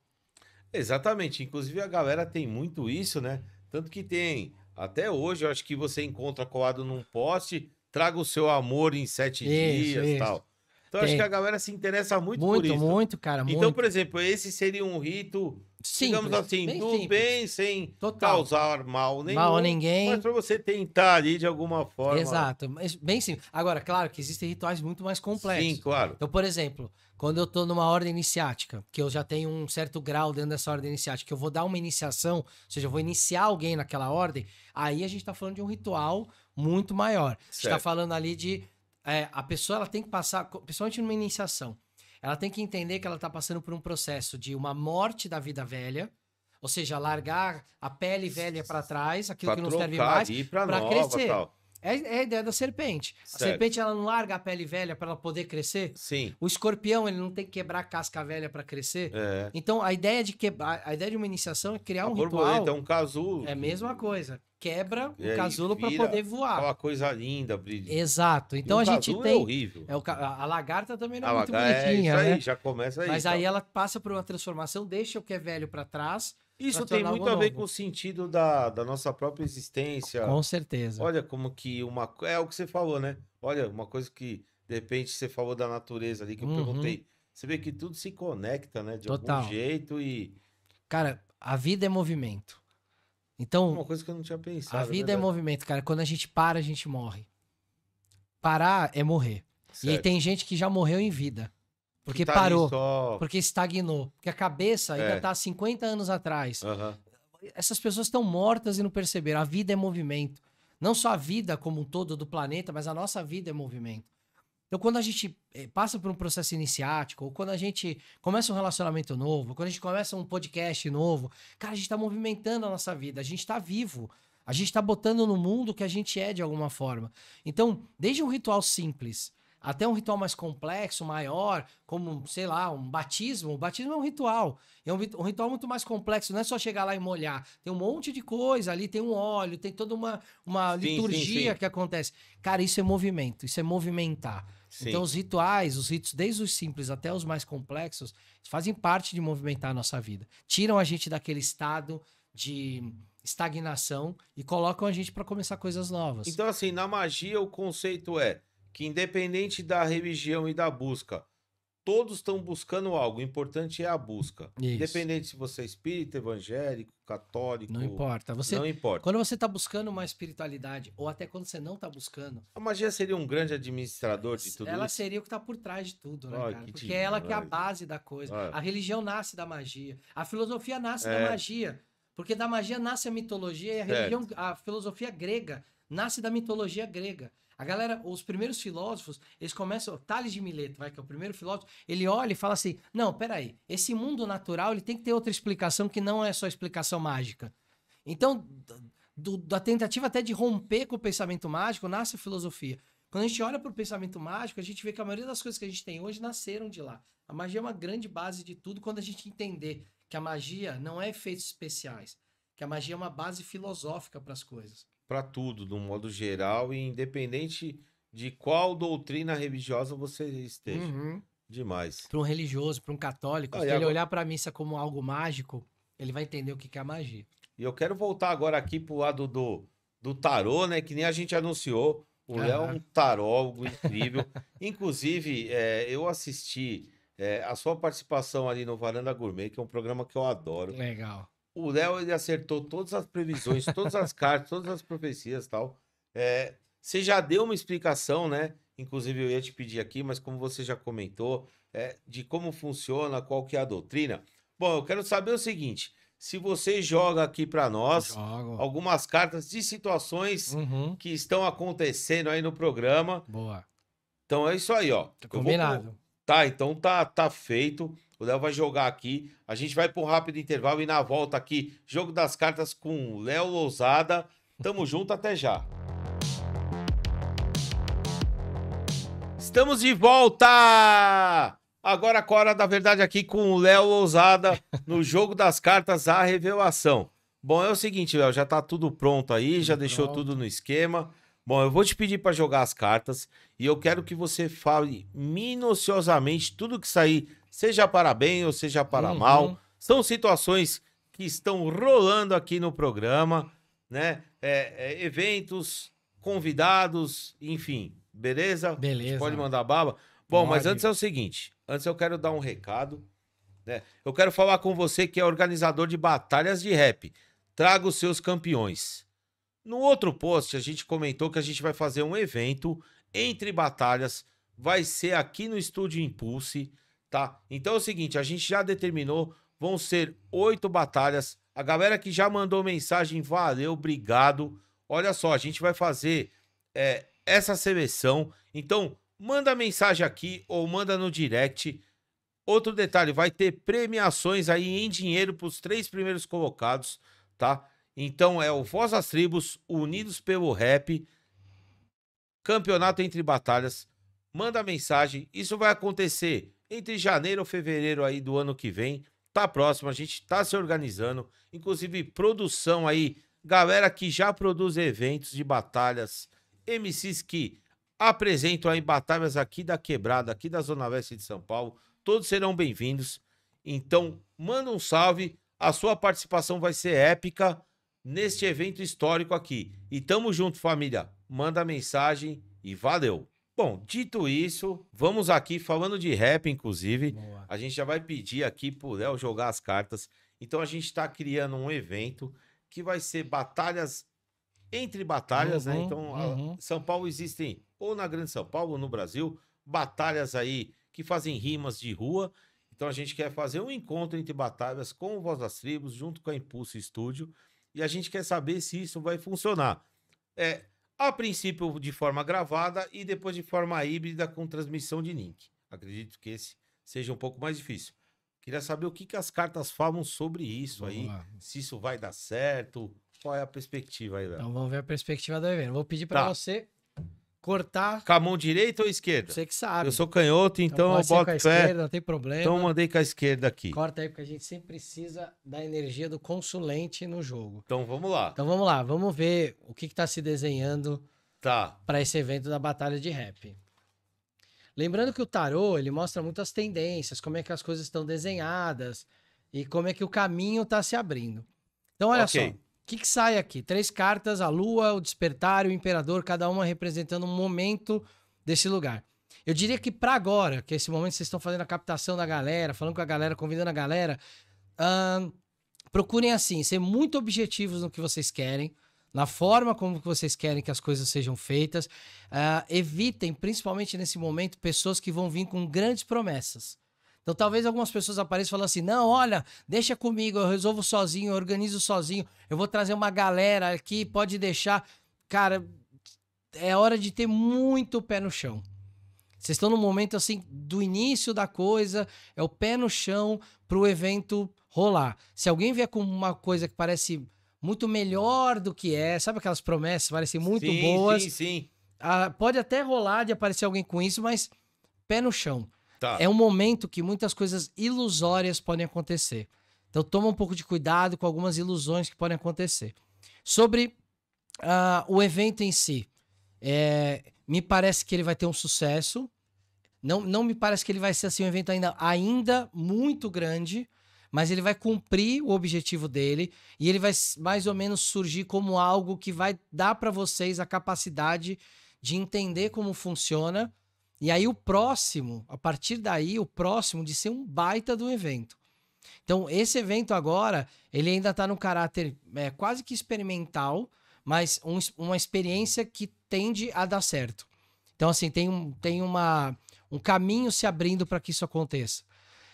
Exatamente. Inclusive, a galera tem muito isso, né? Tanto que tem, até hoje, eu acho que você encontra colado num poste, traga o seu amor em 7 dias e tal. Então, acho que a galera se interessa muito por isso. Muito, cara, muito. Então, por exemplo, esse seria um rito, simples, digamos assim, do bem, sem causar mal nenhum. Mal a ninguém. Mas pra você tentar ali, de alguma forma. Exato. Bem simples. Agora, claro que existem rituais muito mais complexos. Sim, claro. Então, por exemplo, quando eu tô numa ordem iniciática, que eu já tenho um certo grau dentro dessa ordem iniciática, que eu vou dar uma iniciação, ou seja, eu vou iniciar alguém naquela ordem, aí a gente tá falando de um ritual muito maior. A gente tá falando ali de... a pessoa ela tem que passar, principalmente numa iniciação, ela tem que entender que ela está passando por um processo de uma morte da vida velha, ou seja, largar a pele velha para trás, aquilo que não serve mais, para crescer. Tal. É a ideia da serpente. Certo. A serpente ela não larga a pele velha para ela poder crescer. Sim. O escorpião ele não tem que quebrar a casca velha para crescer. Então a ideia de uma iniciação é criar um ritual. É um casulo. É a mesma coisa. Quebra o casulo para poder voar. Aquela coisa linda, brilhante. Exato. Então a gente tem. É horrível. A lagarta também não é muito bonitinha. Isso aí, né? já começa aí. Mas aí ela passa por uma transformação, deixa o que é velho para trás. Isso tem muito a ver com o sentido da nossa própria existência. Com certeza. Olha como que é o que você falou, né? Olha, uma coisa que de repente você falou da natureza ali, que eu perguntei. Você vê que tudo se conecta, né? De algum jeito e... Cara, a vida é movimento. Então... Uma coisa que eu não tinha pensado. A vida é movimento, cara. Quando a gente para, a gente morre. Parar é morrer. Certo. E tem gente que já morreu em vida. Porque parou, porque estagnou. Porque a cabeça ainda está há 50 anos atrás. Essas pessoas estão mortas e não perceberam. A vida é movimento. Não só a vida como um todo do planeta, mas a nossa vida é movimento. Então, quando a gente passa por um processo iniciático, ou quando a gente começa um relacionamento novo, quando a gente começa um podcast novo, cara, a gente está movimentando a nossa vida. A gente está vivo. A gente está botando no mundo o que a gente é de alguma forma. Então, desde um ritual simples... até um ritual mais complexo, maior, como, sei lá, um batismo. O batismo é um ritual. É um ritual muito mais complexo, não é só chegar lá e molhar. Tem um monte de coisa ali, tem um óleo, tem toda uma liturgia que acontece. Cara, isso é movimento, isso é movimentar. Sim. Então os ritos, desde os simples até os mais complexos, fazem parte de movimentar a nossa vida. Tiram a gente daquele estado de estagnação e colocam a gente para começar coisas novas. Então, assim, na magia o conceito é que independente da religião e da busca, todos estão buscando algo. O importante é a busca. Isso. Independente se você é espírita, evangélico, católico. Não importa. Não importa. Quando você está buscando uma espiritualidade, ou até quando você não está buscando. A magia seria um grande administrador de tudo ela isso? seria o que está por trás de tudo, né, cara? Porque demais. é ela que é a base da coisa. A religião nasce da magia. A filosofia nasce da magia. Porque da magia nasce a mitologia e a religião, a filosofia grega nasce da mitologia grega. A galera, os primeiros filósofos, eles começam... Tales de Mileto, que é o primeiro filósofo, ele olha e fala assim, não, peraí, esse mundo natural ele tem que ter outra explicação que não é só explicação mágica. Então, da tentativa até de romper com o pensamento mágico, nasce a filosofia. Quando a gente olha para o pensamento mágico, a gente vê que a maioria das coisas que a gente tem hoje nasceram de lá. A magia é uma grande base de tudo quando a gente entender que a magia não é efeitos especiais, que a magia é uma base filosófica para as coisas. Para tudo, de um modo geral, e independente de qual doutrina religiosa você esteja. Demais. Para um religioso, para um católico, se ele olhar para a missa como algo mágico, ele vai entender o que é a magia. E eu quero voltar agora aqui pro lado do tarô, né? Que nem a gente anunciou. O Léo é um tarólogo incrível. Inclusive, eu assisti a sua participação ali no Varanda Gourmet, que é um programa que eu adoro. Legal. O Léo, ele acertou todas as previsões, todas as cartas, todas as profecias e tal. Você já deu uma explicação, né? Inclusive, eu ia te pedir aqui, mas como você já comentou, de como funciona, qual que é a doutrina. Bom, eu quero saber o seguinte, se você joga aqui para nós algumas cartas de situações que estão acontecendo aí no programa. Boa. Então é isso aí, ó. Tá combinado. Tá, então tá feito. O Léo vai jogar aqui. A gente vai para um rápido intervalo e na volta aqui, jogo das cartas com o Léo Lousada. Tamo junto, até já. Estamos de volta! Agora com a hora da verdade aqui com o Léo Lousada no jogo das cartas A Revelação. Bom, é o seguinte, Léo, já tá tudo pronto aí, já deixou tudo no esquema. Bom, eu vou te pedir para jogar as cartas e eu quero que você fale minuciosamente tudo que sair, seja para bem ou seja para mal. São situações que estão rolando aqui no programa, né? Eventos, convidados, enfim, beleza? Beleza. Pode mandar baba? Bom, mas antes é o seguinte, antes eu quero dar um recado, né? Eu quero falar com você que é organizador de batalhas de rap. Traga os seus campeões. No outro post, a gente comentou que a gente vai fazer um evento entre batalhas. Vai ser aqui no Estúdio Impulse, tá? Então é o seguinte, a gente já determinou, vão ser 8 batalhas. A galera que já mandou mensagem, valeu, obrigado. Olha só, a gente vai fazer essa seleção. Então, manda mensagem aqui ou manda no direct. Outro detalhe, vai ter premiações aí em dinheiro para os 3 primeiros colocados, tá? Então é o Voz das Tribos, Unidos pelo Rap, campeonato entre batalhas. Manda mensagem, isso vai acontecer entre janeiro ou fevereiro aí do ano que vem. Tá próximo, a gente tá se organizando, inclusive produção aí, galera que já produz eventos de batalhas, MCs que apresentam aí batalhas aqui da Quebrada, aqui da Zona Leste de São Paulo, todos serão bem-vindos. Então, manda um salve, a sua participação vai ser épica neste evento histórico aqui. E tamo junto, família. Manda mensagem e valeu. Bom, dito isso, vamos aqui falando de rap, inclusive. Boa. A gente já vai pedir aqui pro Léo jogar as cartas. Então a gente tá criando um evento que vai ser batalhas entre batalhas, né? Então, São Paulo existem, ou na Grande São Paulo, ou no Brasil, batalhas aí que fazem rimas de rua. Então a gente quer fazer um encontro entre batalhas com o Voz das Tribos, junto com a Impulso Estúdio. E a gente quer saber se isso vai funcionar. A princípio de forma gravada e depois de forma híbrida com transmissão de link. Acredito que esse seja um pouco mais difícil. Queria saber o que as cartas falam sobre isso aí, se isso vai dar certo, qual é a perspectiva aí, Léo? Então vamos ver a perspectiva do evento. Vou pedir para você cortar, Com a mão direita ou esquerda? você que sabe. Eu sou canhoto, então eu pode ser boto com a fé. esquerda, não tem problema. Então eu mandei com a esquerda aqui. Corta aí, porque a gente sempre precisa da energia do consulente no jogo. Então vamos lá. Então vamos lá, vamos ver o que tá se desenhando Tá. para esse evento da Batalha de Rap. Lembrando que o tarô, ele mostra muitas tendências, como é que as coisas estão desenhadas e como é que o caminho tá se abrindo. Então olha Ok. só, o que sai aqui? 3 cartas, a lua, o despertar e o imperador, cada uma representando um momento desse lugar. Eu diria que para agora, que esse momento vocês estão fazendo a captação da galera, falando com a galera, convidando a galera, procurem assim, ser muito objetivos no que vocês querem, na forma como que vocês querem que as coisas sejam feitas. Evitem, principalmente nesse momento, pessoas que vão vir com grandes promessas. Então, talvez algumas pessoas apareçam e falem assim, não, olha, deixa comigo, eu resolvo sozinho, eu organizo sozinho, eu vou trazer uma galera aqui, pode deixar. Cara, é hora de ter muito pé no chão. Vocês estão no momento, assim, do início da coisa, é o pé no chão pro evento rolar. Se alguém vier com uma coisa que parece muito melhor do que é, sabe aquelas promessas que parecem muito boas? Sim. Pode até rolar de aparecer alguém com isso, mas pé no chão. Tá. É um momento que muitas coisas ilusórias podem acontecer. Então toma um pouco de cuidado com algumas ilusões que podem acontecer. Sobre o evento em si, me parece que ele vai ter um sucesso. Não me parece que ele vai ser assim, um evento ainda muito grande, mas ele vai cumprir o objetivo dele e ele vai mais ou menos surgir como algo que vai dar para vocês a capacidade de entender como funciona. E aí a partir daí, o próximo de ser um baita do evento. Então, esse evento agora, ele ainda está num caráter quase que experimental, mas uma experiência que tende a dar certo. Então, assim, tem um caminho se abrindo para que isso aconteça.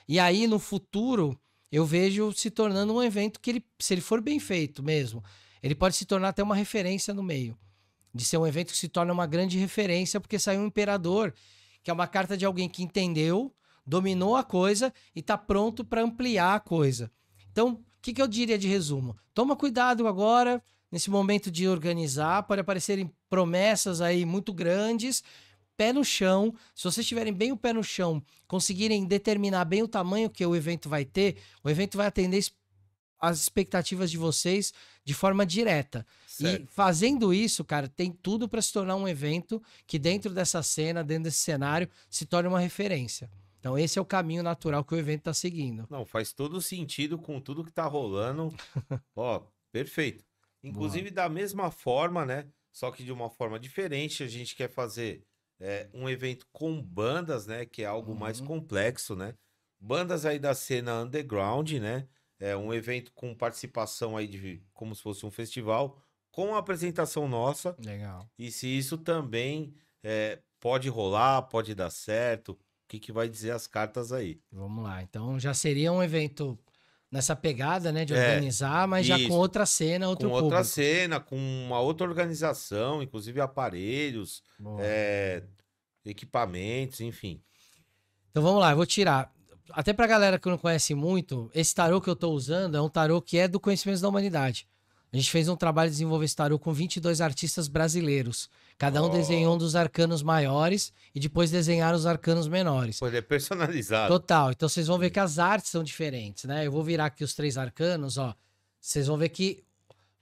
E aí, no futuro, eu vejo se tornando um evento que, se ele for bem feito mesmo, ele pode se tornar até uma referência no meio. De ser um evento que se torna uma grande referência, porque saiu um imperador, que é uma carta de alguém que entendeu, dominou a coisa e está pronto para ampliar a coisa. Então, o que eu diria de resumo? Toma cuidado agora, nesse momento de organizar, pode aparecerem promessas aí muito grandes, pé no chão. Se vocês tiverem bem o pé no chão, conseguirem determinar bem o tamanho que o evento vai ter, o evento vai atender as expectativas de vocês de forma direta. Certo. E fazendo isso, cara, tem tudo para se tornar um evento que dentro dessa cena, dentro desse cenário, se torne uma referência. Então esse é o caminho natural que o evento está seguindo. Não, faz todo sentido com tudo que tá rolando. Ó, perfeito. Inclusive da mesma forma, né? Só que de uma forma diferente, a gente quer fazer um evento com bandas, né? Que é algo mais complexo, né? Bandas aí da cena underground, né? É um evento com participação aí de como se fosse um festival, com a apresentação nossa. Legal. E se isso também pode rolar, pode dar certo, o que vai dizer as cartas aí? Vamos lá. Então já seria um evento nessa pegada, né? De organizar, mas já com isso. outra cena, outro Com público. outra cena, com uma outra organização, inclusive aparelhos, Boa. equipamentos, enfim. Então vamos lá, eu vou tirar. Até pra galera que não conhece muito, esse tarô que eu tô usando é um tarô que é do Conhecimentos da Humanidade. A gente fez um trabalho de desenvolver esse tarô com 22 artistas brasileiros. Cada um desenhou um dos arcanos maiores e depois desenharam os arcanos menores. Pois é personalizado. Total. Então vocês vão ver que as artes são diferentes, né? Eu vou virar aqui os 3 arcanos, ó. Vocês vão ver que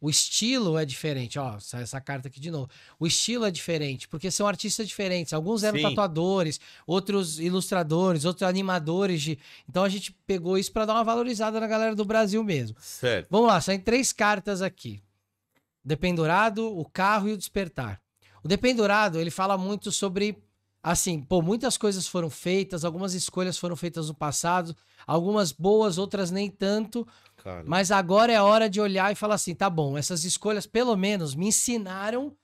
o estilo é diferente, ó. Essa carta aqui de novo. O estilo é diferente, porque são artistas diferentes. Alguns eram Sim. tatuadores, outros ilustradores, outros animadores. Então a gente pegou isso para dar uma valorizada na galera do Brasil mesmo. Certo. Vamos lá, saem 3 cartas aqui. O Dependurado, o Carro e o Despertar. O Dependurado, ele fala muito sobre, assim, muitas coisas foram feitas, algumas escolhas foram feitas no passado, algumas boas, outras nem tanto, Cara. mas agora é a hora de olhar e falar assim, tá bom, essas escolhas pelo menos me ensinaram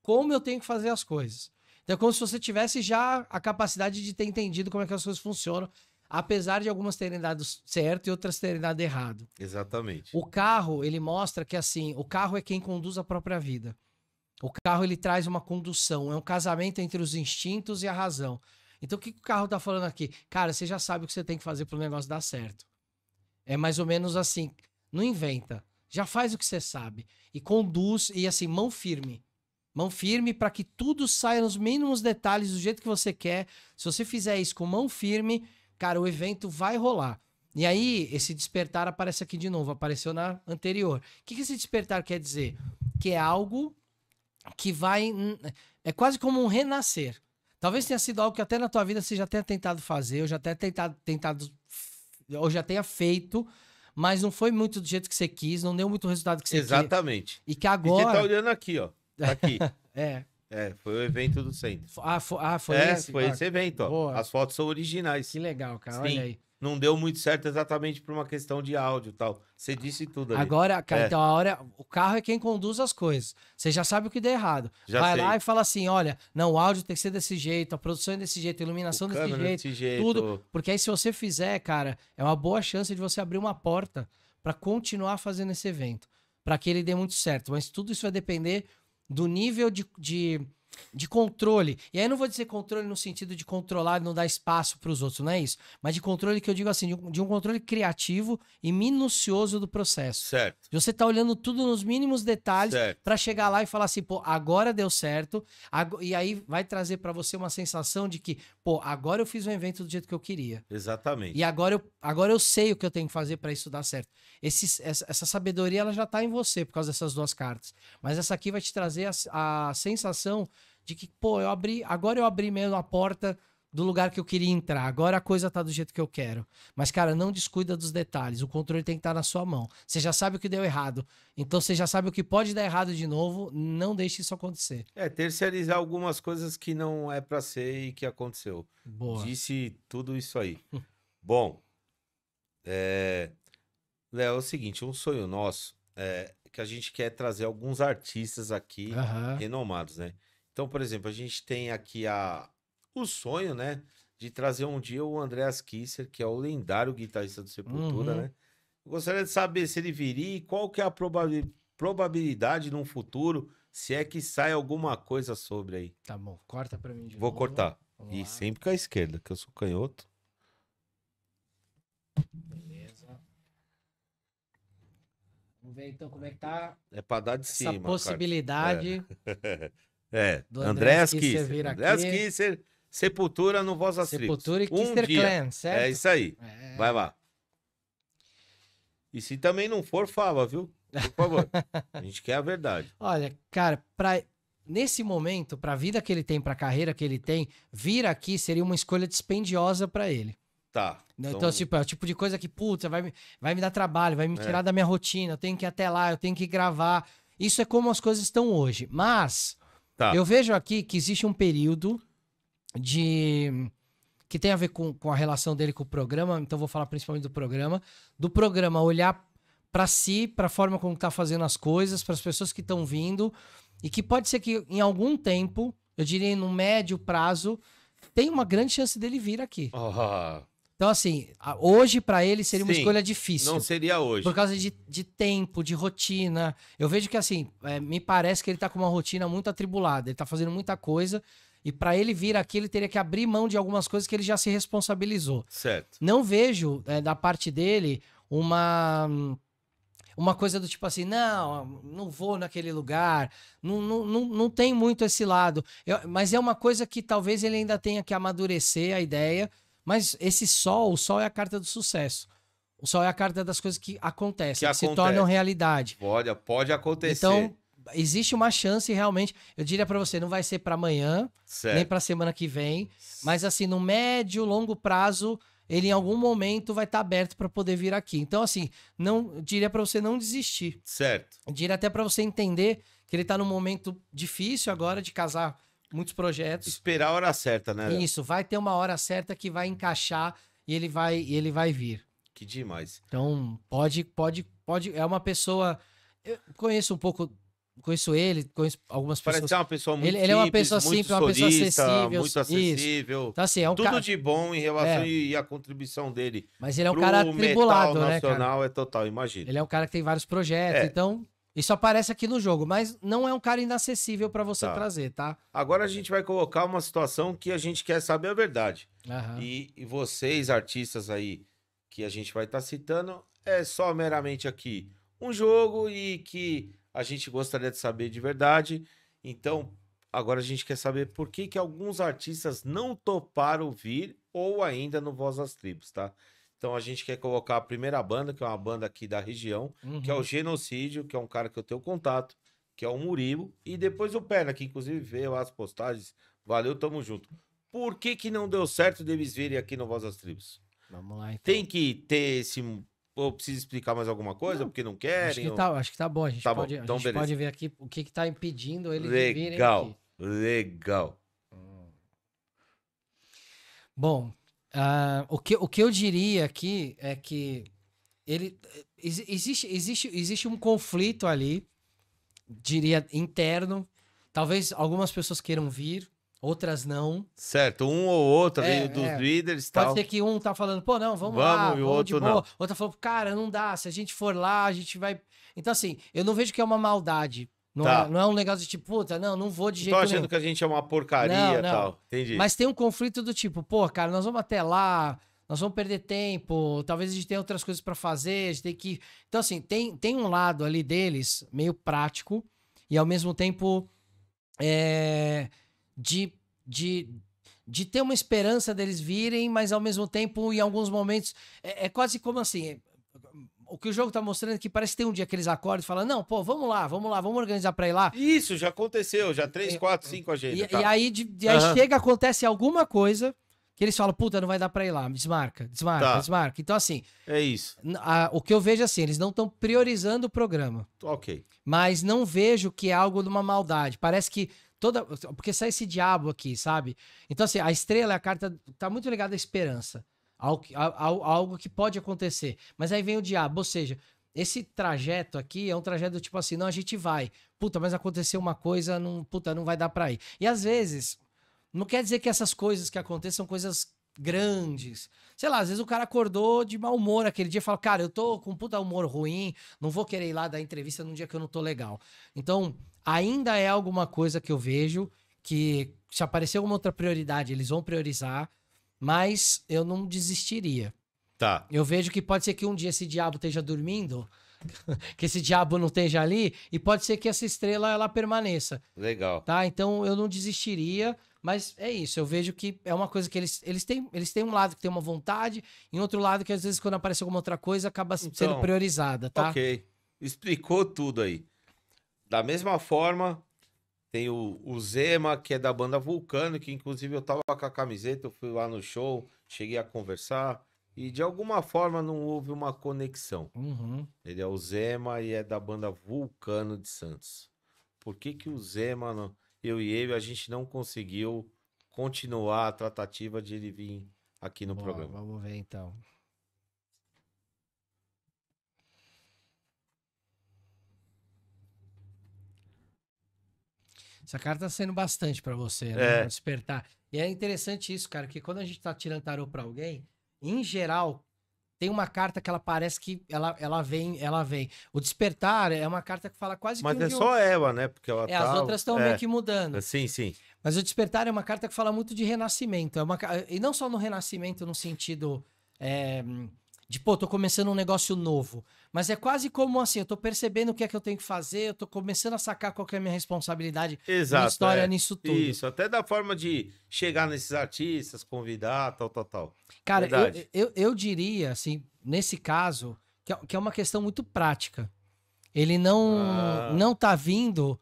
como eu tenho que fazer as coisas. Então é como se você tivesse já a capacidade de ter entendido como é que as coisas funcionam, apesar de algumas terem dado certo e outras terem dado errado. Exatamente. O carro, ele mostra que, assim, o carro é quem conduz a própria vida. O carro, ele traz uma condução, é um casamento entre os instintos e a razão. Então, o que o carro tá falando aqui? Cara, você já sabe o que você tem que fazer para o negócio dar certo. É mais ou menos assim, não inventa. Já faz o que você sabe. E conduz, e assim, mão firme. Mão firme para que tudo saia nos mínimos detalhes do jeito que você quer. Se você fizer isso com mão firme, cara, o evento vai rolar. E aí, esse despertar aparece aqui de novo, apareceu na anterior. O que esse despertar quer dizer? Que é algo que vai... É quase como um renascer. Talvez tenha sido algo que até na tua vida você já tenha tentado fazer, ou já tenha ou já tenha feito, mas não foi muito do jeito que você quis, não deu muito o resultado que você quis. Exatamente. E que agora... E você tá olhando aqui, ó. Tá aqui. É. Foi o evento do centro. Foi esse? Foi esse evento, ó. Boa. As fotos são originais. Que legal, cara. Sim. Olha aí. Não deu muito certo exatamente por uma questão de áudio e tal. Você disse tudo ali. Agora, cara, então a hora... O carro é quem conduz as coisas. Você já sabe o que deu errado. Já Vai sei. lá e fala assim, olha, não, o áudio tem que ser desse jeito, a produção é desse jeito, a iluminação desse jeito, tudo. Porque aí se você fizer, cara, é uma boa chance de você abrir uma porta pra continuar fazendo esse evento. Pra que ele dê muito certo. Mas tudo isso vai depender do nível de controle. E aí eu não vou dizer controle no sentido de controlar e não dar espaço para os outros, não é isso. Mas de controle que eu digo assim, de um controle criativo e minucioso do processo. Certo. Você tá olhando tudo nos mínimos detalhes Certo. para chegar lá e falar assim, pô, agora deu certo. E aí vai trazer para você uma sensação de que, pô, agora eu fiz um evento do jeito que eu queria. Exatamente. E agora eu sei o que eu tenho que fazer para isso dar certo. Essa sabedoria ela já tá em você por causa dessas duas cartas. Mas essa aqui vai te trazer a sensação de que, pô, agora eu abri mesmo a porta do lugar que eu queria entrar. Agora a coisa tá do jeito que eu quero. Mas, cara, não descuida dos detalhes. O controle tem que estar na sua mão. Você já sabe o que deu errado. Então você já sabe o que pode dar errado de novo. Não deixe isso acontecer. Terceirizar algumas coisas que não é pra ser e que aconteceu. Boa. Disse tudo isso aí. Bom, Léo, é o seguinte, um sonho nosso é que a gente quer trazer alguns artistas aqui renomados, né? Então, por exemplo, a gente tem aqui o sonho, né, de trazer um dia o Andreas Kisser, que é o lendário guitarrista do Sepultura, né? Eu gostaria de saber se ele viria e qual que é a probabilidade num futuro, se é que sai alguma coisa sobre aí. Tá bom, corta pra mim de Vou novo. cortar. Vamos E lá. sempre com a esquerda, que eu sou canhoto. Beleza. Vamos ver então como é que tá É pra dar de essa cima. possibilidade. Do Do Andreas Kisser Kisser. vir Andreas aqui. Kisser, Sepultura no Voz das Tribos. Sepultura e Kisser Clan, certo? É isso aí. É. Vai lá. E se também não for, fala, viu? Por favor. A gente quer a verdade. Olha, cara, nesse momento, pra vida que ele tem, pra carreira que ele tem, vir aqui seria uma escolha dispendiosa pra ele. Tá. Então, tipo, é o tipo de coisa que, putz, vai me dar trabalho, vai me tirar da minha rotina, eu tenho que ir até lá, eu tenho que gravar. Isso é como as coisas estão hoje. Mas eu vejo aqui que existe um período que tem a ver com a relação dele com o programa, então vou falar principalmente do programa olhar pra si, pra forma como tá fazendo as coisas, pras pessoas que estão vindo, e que pode ser que em algum tempo, eu diria no médio prazo, tem uma grande chance dele vir aqui. Então, assim, hoje pra ele seria uma escolha difícil. Não seria hoje. Por causa de tempo, de rotina. Eu vejo que, assim, me parece que ele tá com uma rotina muito atribulada. Ele tá fazendo muita coisa. E pra ele vir aqui, ele teria que abrir mão de algumas coisas que ele já se responsabilizou. Certo. Não vejo, da parte dele, uma coisa do tipo assim, não vou naquele lugar. Não tem muito esse lado. Mas é uma coisa que talvez ele ainda tenha que amadurecer a ideia. Mas o sol é a carta do sucesso. O sol é a carta das coisas que acontecem, que se tornam realidade. Pode acontecer. Então, existe uma chance realmente, eu diria pra você, não vai ser pra amanhã, nem pra semana que vem, mas assim, no médio, longo prazo, ele em algum momento vai estar aberto pra poder vir aqui. Então, assim, eu diria pra você não desistir. Certo. Eu diria até pra você entender que ele tá num momento difícil agora de casar muitos projetos. Esperar a hora certa, né? Isso, vai ter uma hora certa que vai encaixar e ele vai vir. Que demais. Então, pode. É uma pessoa. Eu conheço ele, conheço algumas pessoas. Parece ser uma pessoa muito ele é uma pessoa simples, uma pessoa acessível. Muito acessível. Então, assim, é um tudo cara... de bom em relação e a contribuição dele. Mas ele é um cara atribulado, né, nacional cara? É total, imagina. Ele é um cara que tem vários projetos, então isso aparece aqui no jogo, mas não é um cara inacessível pra você trazer, tá? Agora a gente vai colocar uma situação que a gente quer saber a verdade. Aham. E vocês, artistas aí, que a gente vai estar citando, é só meramente aqui um jogo e que a gente gostaria de saber de verdade. Então, agora a gente quer saber por que que alguns artistas não toparam vir ou ainda no Voz das Tribos, tá? Então a gente quer colocar a primeira banda, que é uma banda aqui da região, que é o Genocídio, que é um cara que eu tenho contato, que é o Murilo, e depois o Perna, que inclusive veio lá as postagens. Valeu, tamo junto. Por que que não deu certo deles virem aqui no Voz das Tribos? Vamos lá, então. Tem que ter esse... Ou precisa explicar mais alguma coisa? Não, Porque não querem? acho que tá bom. A gente, Tá bom, pode, a então gente beleza. pode ver aqui o que tá impedindo eles de virem Legal, aqui. legal. Bom, o que eu diria aqui é que existe um conflito ali, diria, interno. Talvez algumas pessoas queiram vir, outras não. Certo, um ou outro ali dos líderes e Pode tal. ser que um tá falando, pô, não, vamos lá, e o vamos de outro boa. não. Outra falou, cara, não dá, se a gente for lá, a gente vai... Então, assim, eu não vejo que é uma maldade. Não, Tá. não é um negócio de tipo, puta, não vou de Tô jeito achando nenhum. que a gente é uma porcaria e Não. tal. Entendi. Mas tem um conflito do tipo, pô, cara, nós vamos até lá, nós vamos perder tempo, talvez a gente tenha outras coisas pra fazer, a gente tem que... Então, assim, tem um lado ali deles meio prático e, ao mesmo tempo, de ter uma esperança deles virem, mas, ao mesmo tempo, em alguns momentos, é quase como assim... O que o jogo tá mostrando é que parece que tem um dia que eles acordam e falam, não, pô, vamos lá, vamos organizar pra ir lá. Isso, já aconteceu, já 3, 4, 5 agendas. E aí, chega, acontece alguma coisa que eles falam, puta, não vai dar pra ir lá, desmarca. Então, assim... É isso. O que eu vejo assim, eles não estão priorizando o programa. Ok. Mas não vejo que é algo de uma maldade. Parece que porque sai esse diabo aqui, sabe? Então, assim, a estrela, a carta, tá muito ligada à esperança. Algo que pode acontecer. Mas aí vem o diabo, ou seja, esse trajeto aqui é um trajeto tipo assim, não, a gente vai. Puta, mas aconteceu uma coisa, não vai dar pra ir. E às vezes, não quer dizer que essas coisas que acontecem são coisas grandes. Sei lá, às vezes o cara acordou de mau humor aquele dia e fala, cara, eu tô com um puta humor ruim, não vou querer ir lá dar entrevista num dia que eu não tô legal. Então, ainda é alguma coisa que eu vejo que se aparecer alguma outra prioridade, eles vão priorizar, mas eu não desistiria. Tá. Eu vejo que pode ser que um dia esse diabo esteja dormindo, que esse diabo não esteja ali, e pode ser que essa estrela ela permaneça. Legal. Tá? Então eu não desistiria, mas é isso. Eu vejo que é uma coisa que eles têm um lado que tem uma vontade, e outro lado que às vezes quando aparece alguma outra coisa acaba sendo priorizada, tá? Ok. Explicou tudo aí. Da mesma forma, tem o Zema, que é da banda Vulcano, que inclusive eu tava com a camiseta, eu fui lá no show, cheguei a conversar, e de alguma forma não houve uma conexão. Ele é o Zema e é da banda Vulcano de Santos. Por que que o Zema, eu e ele, a gente não conseguiu continuar a tratativa de ele vir aqui no programa? Vamos ver então. Essa carta tá sendo bastante pra você, né? Despertar. E é interessante isso, cara, que quando a gente tá tirando tarô pra alguém, em geral, tem uma carta que ela parece que ela vem. O despertar é uma carta que fala quase Mas que... é só ela, né? Porque ela as outras estão meio que mudando. Sim, sim. Mas o despertar é uma carta que fala muito de renascimento. E não só no renascimento no sentido de, pô, tô começando um negócio novo. Mas é quase como assim, eu tô percebendo o que é que eu tenho que fazer, eu tô começando a sacar qual que é a minha responsabilidade, minha história nisso tudo. Isso, até da forma de chegar nesses artistas, convidar, tal. Cara, eu diria, assim, nesse caso, que é uma questão muito prática. Ele não tá vindo...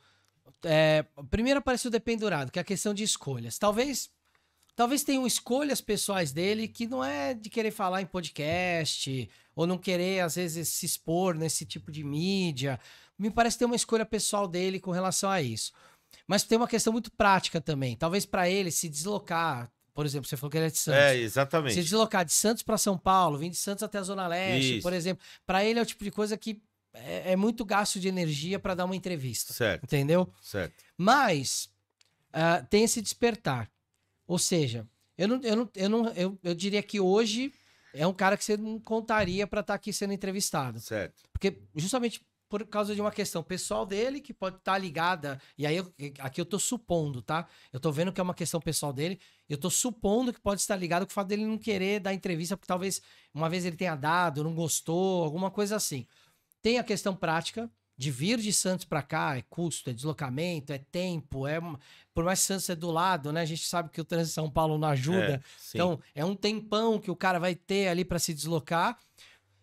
primeiro apareceu o dependurado, que é a questão de escolhas. Talvez tenham escolhas pessoais dele que não é de querer falar em podcast ou não querer, às vezes, se expor nesse tipo de mídia. Me parece ter uma escolha pessoal dele com relação a isso. Mas tem uma questão muito prática também. Talvez para ele se deslocar, por exemplo, você falou que ele é de Santos. Exatamente. Se deslocar de Santos para São Paulo, vir de Santos até a Zona Leste, por exemplo. Para ele é o tipo de coisa que é muito gasto de energia para dar uma entrevista. Certo. Entendeu? Certo. Mas tem esse despertar. Ou seja, eu diria que hoje é um cara que você não contaria para estar aqui sendo entrevistado. Certo. Porque justamente por causa de uma questão pessoal dele, que pode estar ligada, e aí aqui eu tô supondo, tá? Eu tô vendo que é uma questão pessoal dele, eu tô supondo que pode estar ligado com o fato dele não querer dar entrevista, porque talvez uma vez ele tenha dado, não gostou, alguma coisa assim. Tem a questão prática, de vir de Santos para cá, é custo, é deslocamento, é tempo, por mais que Santos é do lado, né? A gente sabe que o trânsito de São Paulo não ajuda. Então, é um tempão que o cara vai ter ali para se deslocar.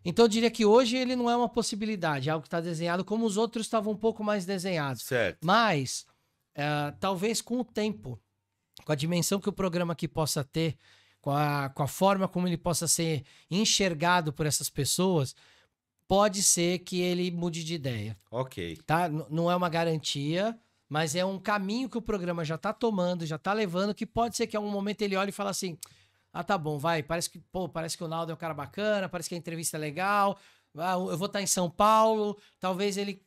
Então, eu diria que hoje ele não é uma possibilidade, é algo que está desenhado como os outros estavam um pouco mais desenhados. Certo. Mas, talvez com o tempo, com a dimensão que o programa aqui possa ter, com a forma como ele possa ser enxergado por essas pessoas, pode ser que ele mude de ideia. Ok. Tá? Não é uma garantia, mas é um caminho que o programa já tá tomando, já tá levando, que pode ser que em algum momento ele olhe e fale assim, tá bom, vai, parece que o Naldo é um cara bacana, parece que a entrevista é legal, eu vou estar em São Paulo, talvez ele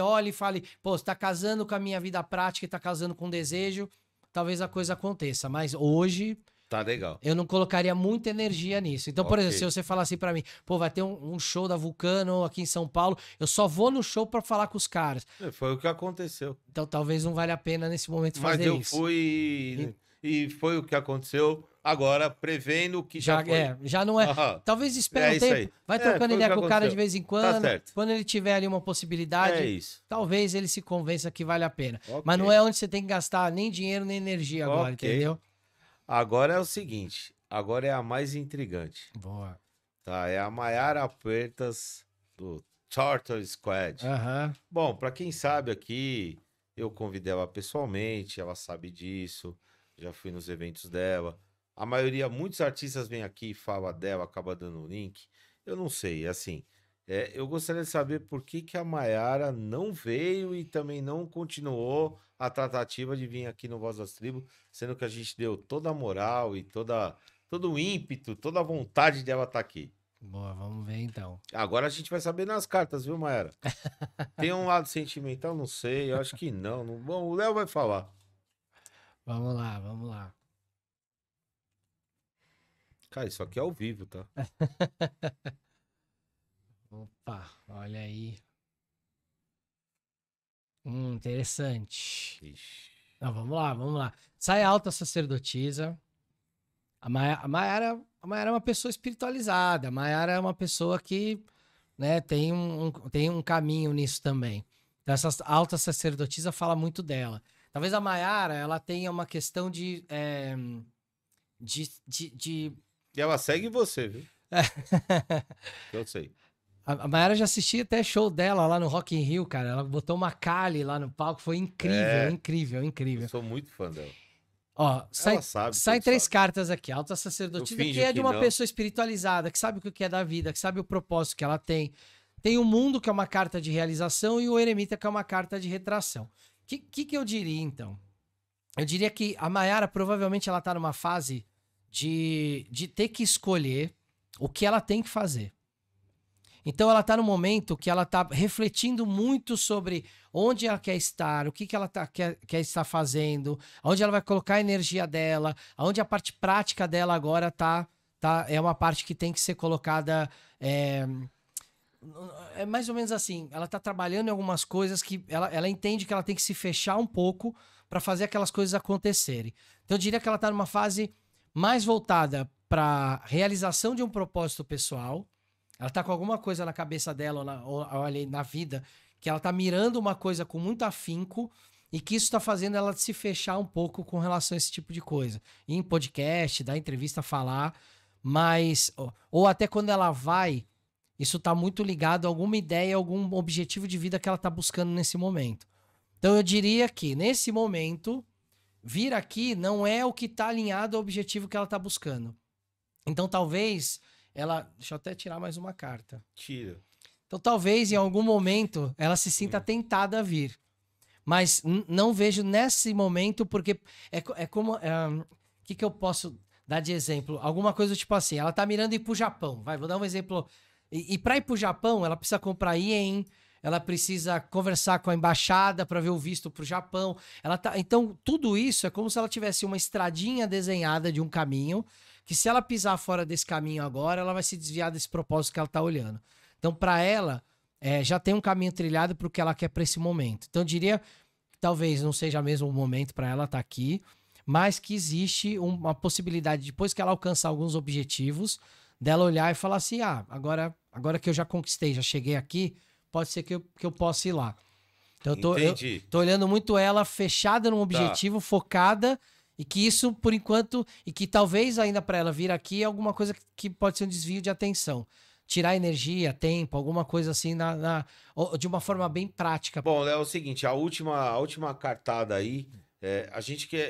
olhe e fale, você tá casando com a minha vida prática e tá casando com desejo, talvez a coisa aconteça, mas hoje... Tá legal. Eu não colocaria muita energia nisso. Então, por exemplo, se você falar assim pra mim, vai ter um show da Vulcano aqui em São Paulo, eu só vou no show pra falar com os caras. Foi o que aconteceu. Então, talvez não valha a pena nesse momento fazer isso. Mas eu fui e foi o que aconteceu. Agora, prevendo que já foi. Já não é. Talvez espere um tempo. Vai trocando ideia com o cara de vez em quando. Tá certo. Quando ele tiver ali uma possibilidade, talvez ele se convença que vale a pena. Okay. Mas não é onde você tem que gastar nem dinheiro, nem energia agora, entendeu? Agora é o seguinte, agora é a mais intrigante. Boa. Tá, é a Mayara Puertas do Turtle Squad. Bom, pra quem sabe aqui, eu convidei ela pessoalmente, ela sabe disso, já fui nos eventos dela. A maioria, muitos artistas vêm aqui e falam dela, acaba dando o link. Eu não sei, assim, eu gostaria de saber por que a Mayara não veio e também não continuou a tratativa de vir aqui no Voz das Tribos, sendo que a gente deu toda a moral e todo o ímpeto, toda a vontade dela estar aqui. Boa, vamos ver então. Agora a gente vai saber nas cartas, viu, Mayara? Tem um lado sentimental? Não sei, eu acho que não. Bom, o Léo vai falar. Vamos lá. Cara, isso aqui é ao vivo, tá? Opa, olha aí. Interessante. Não, vamos lá. Sai a alta sacerdotisa. A Mayara é uma pessoa espiritualizada. A Mayara é uma pessoa que, né, tem um caminho nisso também. Então, essa alta sacerdotisa fala muito dela. Talvez a Mayara, ela tenha uma questão de... E ela segue você, viu? Eu sei. A Mayara já assistia até show dela lá no Rock in Rio, cara. Ela botou uma Kali lá no palco. Foi incrível. Eu sou muito fã dela. Ó, sai 3 cartas aqui. A alta sacerdotisa, que é de uma pessoa espiritualizada, que sabe o que é da vida, que sabe o propósito que ela tem. Tem o mundo, que é uma carta de realização, e o eremita, que é uma carta de retração. O que eu diria, então? Eu diria que a Mayara, provavelmente, ela tá numa fase de ter que escolher o que ela tem que fazer. Então ela tá no momento que ela tá refletindo muito sobre onde ela quer estar, o que ela quer estar fazendo, onde ela vai colocar a energia dela, onde a parte prática dela agora é uma parte que tem que ser colocada... É mais ou menos assim, ela tá trabalhando em algumas coisas que ela entende que ela tem que se fechar um pouco para fazer aquelas coisas acontecerem. Então eu diria que ela tá numa fase mais voltada para realização de um propósito pessoal. Ela tá com alguma coisa na cabeça dela ou ali na vida, que ela tá mirando uma coisa com muito afinco e que isso tá fazendo ela se fechar um pouco com relação a esse tipo de coisa. Ir em podcast, dar entrevista, falar, mas... Ou até quando ela vai, isso tá muito ligado a alguma ideia, algum objetivo de vida que ela tá buscando nesse momento. Então eu diria que, nesse momento, vir aqui não é o que tá alinhado ao objetivo que ela tá buscando. Então talvez... Deixa eu até tirar mais uma carta. Tira. Então, talvez, em algum momento, ela se sinta tentada a vir. Mas não vejo nesse momento, porque é como... O que eu posso dar de exemplo? Alguma coisa tipo assim, ela tá mirando ir pro Japão. Vou dar um exemplo. E para ir pro Japão, ela precisa comprar ien, ela precisa conversar com a embaixada para ver o visto pro Japão. Então, tudo isso é como se ela tivesse uma estradinha desenhada de um caminho, que se ela pisar fora desse caminho agora, ela vai se desviar desse propósito que ela tá olhando. Então, para ela, já tem um caminho trilhado para o que ela quer para esse momento. Então, eu diria que talvez não seja mesmo o momento para ela estar aqui, mas que existe uma possibilidade, depois que ela alcançar alguns objetivos, dela olhar e falar assim, agora que eu já conquistei, já cheguei aqui, pode ser que eu possa ir lá. Então eu Entendi. tô olhando muito ela fechada num objetivo, focada, e que isso, por enquanto, e que talvez ainda para ela vir aqui é alguma coisa que pode ser um desvio de atenção. Tirar energia, tempo, alguma coisa assim, de uma forma bem prática. Bom, Léo, é o seguinte, a última cartada aí,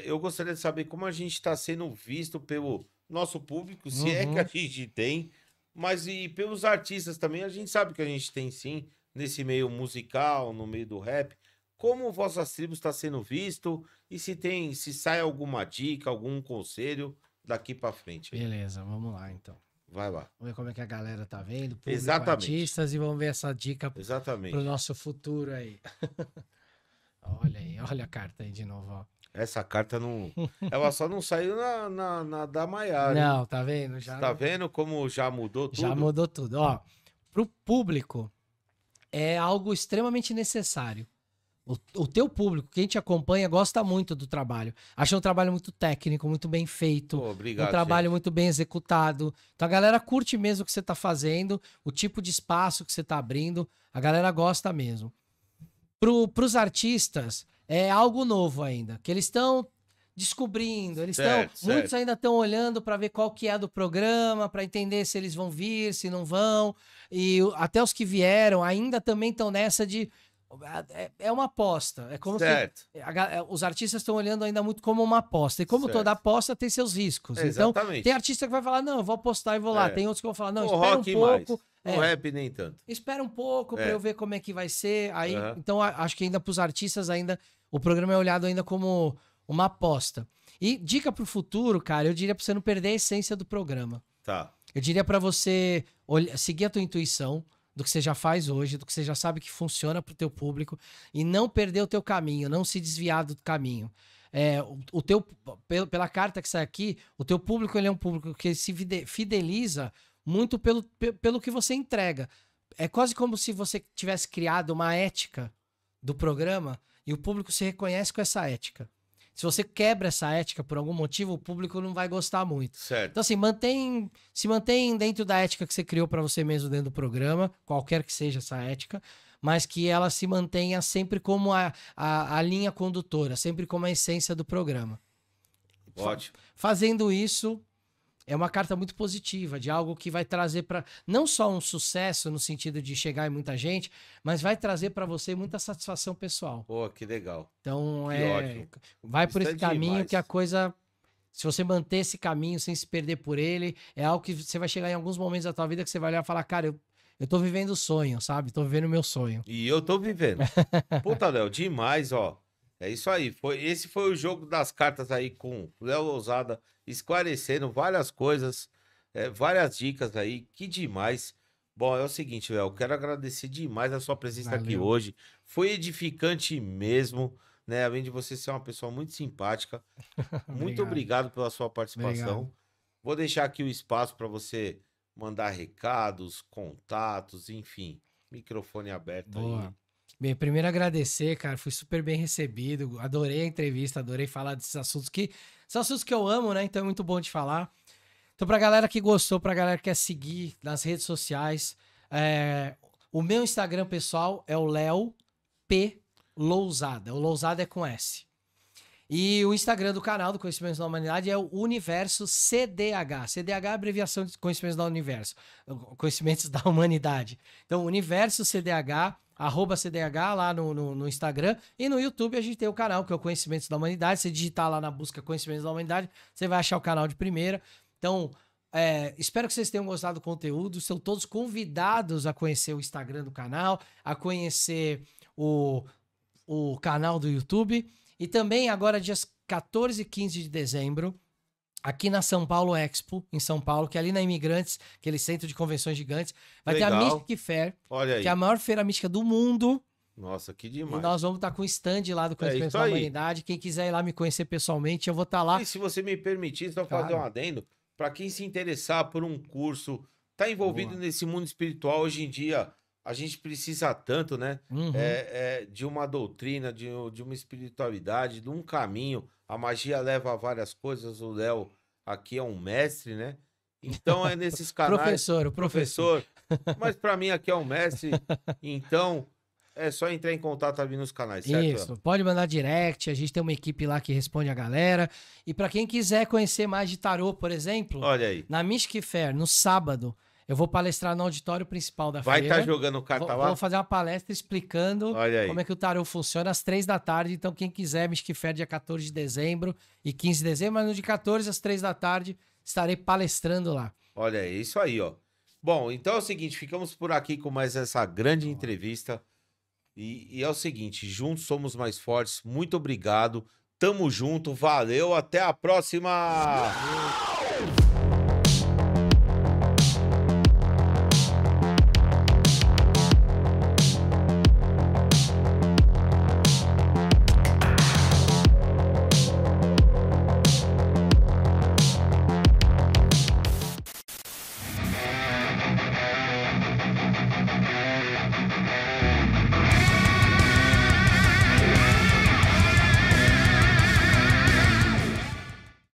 eu gostaria de saber como a gente está sendo visto pelo nosso público, se é que a gente tem, mas e pelos artistas também, a gente sabe que a gente tem sim, nesse meio musical, no meio do rap. Como Vossas Tribos está sendo visto e se sai alguma dica, algum conselho daqui para frente. Beleza, vamos lá então. Vai lá. Vamos ver como é que a galera tá vendo, público, Exatamente. artistas, e vamos ver essa dica Exatamente. pro nosso futuro aí. Olha aí, olha a carta aí de novo, ó. Essa carta não. Ela só não saiu na da Maiara. Hein? Não, tá vendo? Já Tá vendo como já mudou tudo? já mudou tudo. Ó, pro público é algo extremamente necessário. O teu público, quem te acompanha, gosta muito do trabalho. Acha um trabalho muito técnico, muito bem feito. Pô, obrigado, um trabalho gente. muito bem executado. Então a galera curte mesmo o que você tá fazendo, o tipo de espaço que você tá abrindo. A galera gosta mesmo. Pros artistas, é algo novo ainda, que eles estão descobrindo, muitos ainda estão olhando para ver qual que é do programa, para entender se eles vão vir, se não vão, e até os que vieram ainda também estão nessa de é uma aposta, é como se os artistas estão olhando ainda muito como uma aposta, e como toda aposta tem seus riscos. Então, tem artista que vai falar, não, eu vou apostar e vou lá. Tem outros que vão falar, não, espera um pouco. No rap nem tanto. Espera um pouco para eu ver como é que vai ser. Aí, então, acho que ainda para os artistas ainda o programa é olhado ainda como uma aposta. E dica pro futuro, cara, eu diria para você não perder a essência do programa. Tá. Eu diria para você seguir a tua intuição do que você já faz hoje, do que você já sabe que funciona pro teu público e não perder o teu caminho, não se desviar do caminho. Pela carta que sai aqui, o teu público ele é um público que se fideliza muito pelo que você entrega. É quase como se você tivesse criado uma ética do programa e o público se reconhece com essa ética. Se você quebra essa ética por algum motivo, o público não vai gostar muito. Certo. Então, assim, se mantém dentro da ética que você criou para você mesmo dentro do programa, qualquer que seja essa ética, mas que ela se mantenha sempre como a linha condutora, sempre como a essência do programa. Ótimo. Fazendo isso, é uma carta muito positiva, de algo que vai trazer para não só um sucesso no sentido de chegar em muita gente, mas vai trazer para você muita satisfação pessoal. Pô, que legal. Então, ótimo. Vai por Isso esse caminho demais. que a coisa, se você manter esse caminho sem se perder por ele, é algo que você vai chegar em alguns momentos da tua vida que você vai olhar e falar, cara, eu tô vivendo o sonho, sabe? Tô vivendo o meu sonho. E eu tô vivendo. Puta, Léo, demais, ó. É isso aí. Esse foi o jogo das cartas aí com o Léo Lousada, esclarecendo várias coisas, várias dicas aí. Que demais. Bom, é o seguinte, Léo, quero agradecer demais a sua presença aqui hoje. Foi edificante mesmo, né? Além de você ser uma pessoa muito simpática. Muito obrigado pela sua participação. Obrigado. Vou deixar aqui o espaço para você mandar recados, contatos, enfim. Microfone aberto. Boa. Aí. Bem, primeiro agradecer, cara, fui super bem recebido, adorei a entrevista, adorei falar desses assuntos que eu amo, né? Então é muito bom de falar. Então pra galera que gostou, pra galera que quer seguir nas redes sociais, o meu Instagram pessoal é o Léo P. Lousada. O Lousada é com S. E o Instagram do canal do Conhecimentos da Humanidade é o Universo CDH. CDH é a abreviação de Conhecimentos da Universo. Conhecimentos da Humanidade. Então, Universo CDH, @CDH lá no Instagram. E no YouTube a gente tem o canal, que é o Conhecimentos da Humanidade. Você digitar lá na busca Conhecimentos da Humanidade, você vai achar o canal de primeira. Então, espero que vocês tenham gostado do conteúdo. São todos convidados a conhecer o Instagram do canal, a conhecer o canal do YouTube. E também agora, dias 14 e 15 de dezembro, aqui na São Paulo Expo, em São Paulo, que é ali na Imigrantes, aquele centro de convenções gigantes, vai ter a Mystic Fair, Olha aí. que é a maior feira mística do mundo. Nossa, que demais. E nós vamos estar com o stand lá do Conhecimento da Humanidade. Quem quiser ir lá me conhecer pessoalmente, eu vou estar lá. E se você me permitir, só fazer um adendo, para quem se interessar por um curso, tá envolvido nesse mundo espiritual hoje em dia, a gente precisa tanto, né? De uma doutrina, de uma espiritualidade, de um caminho. A magia leva a várias coisas. O Léo aqui é um mestre, né? Então é nesses canais. Professor, o professor. Mas pra mim aqui é o mestre. Então é só entrar em contato ali nos canais, certo? Isso, pode mandar direct, a gente tem uma equipe lá que responde a galera. E pra quem quiser conhecer mais de tarô, por exemplo, Olha aí. na Mystic Fair, no sábado, eu vou palestrar no auditório principal da Vai feira. estar jogando carta lá? Vou fazer uma palestra explicando Olha aí. como é que o tarô funciona às 3 da tarde. Então, quem quiser, Mystic Fair dia 14 de dezembro e 15 de dezembro, mas no de 14 às 3 da tarde, estarei palestrando lá. Olha, é isso aí, ó. Bom, então é o seguinte, ficamos por aqui com mais essa grande entrevista. E é o seguinte, juntos somos mais fortes. Muito obrigado. Tamo junto, valeu, até a próxima!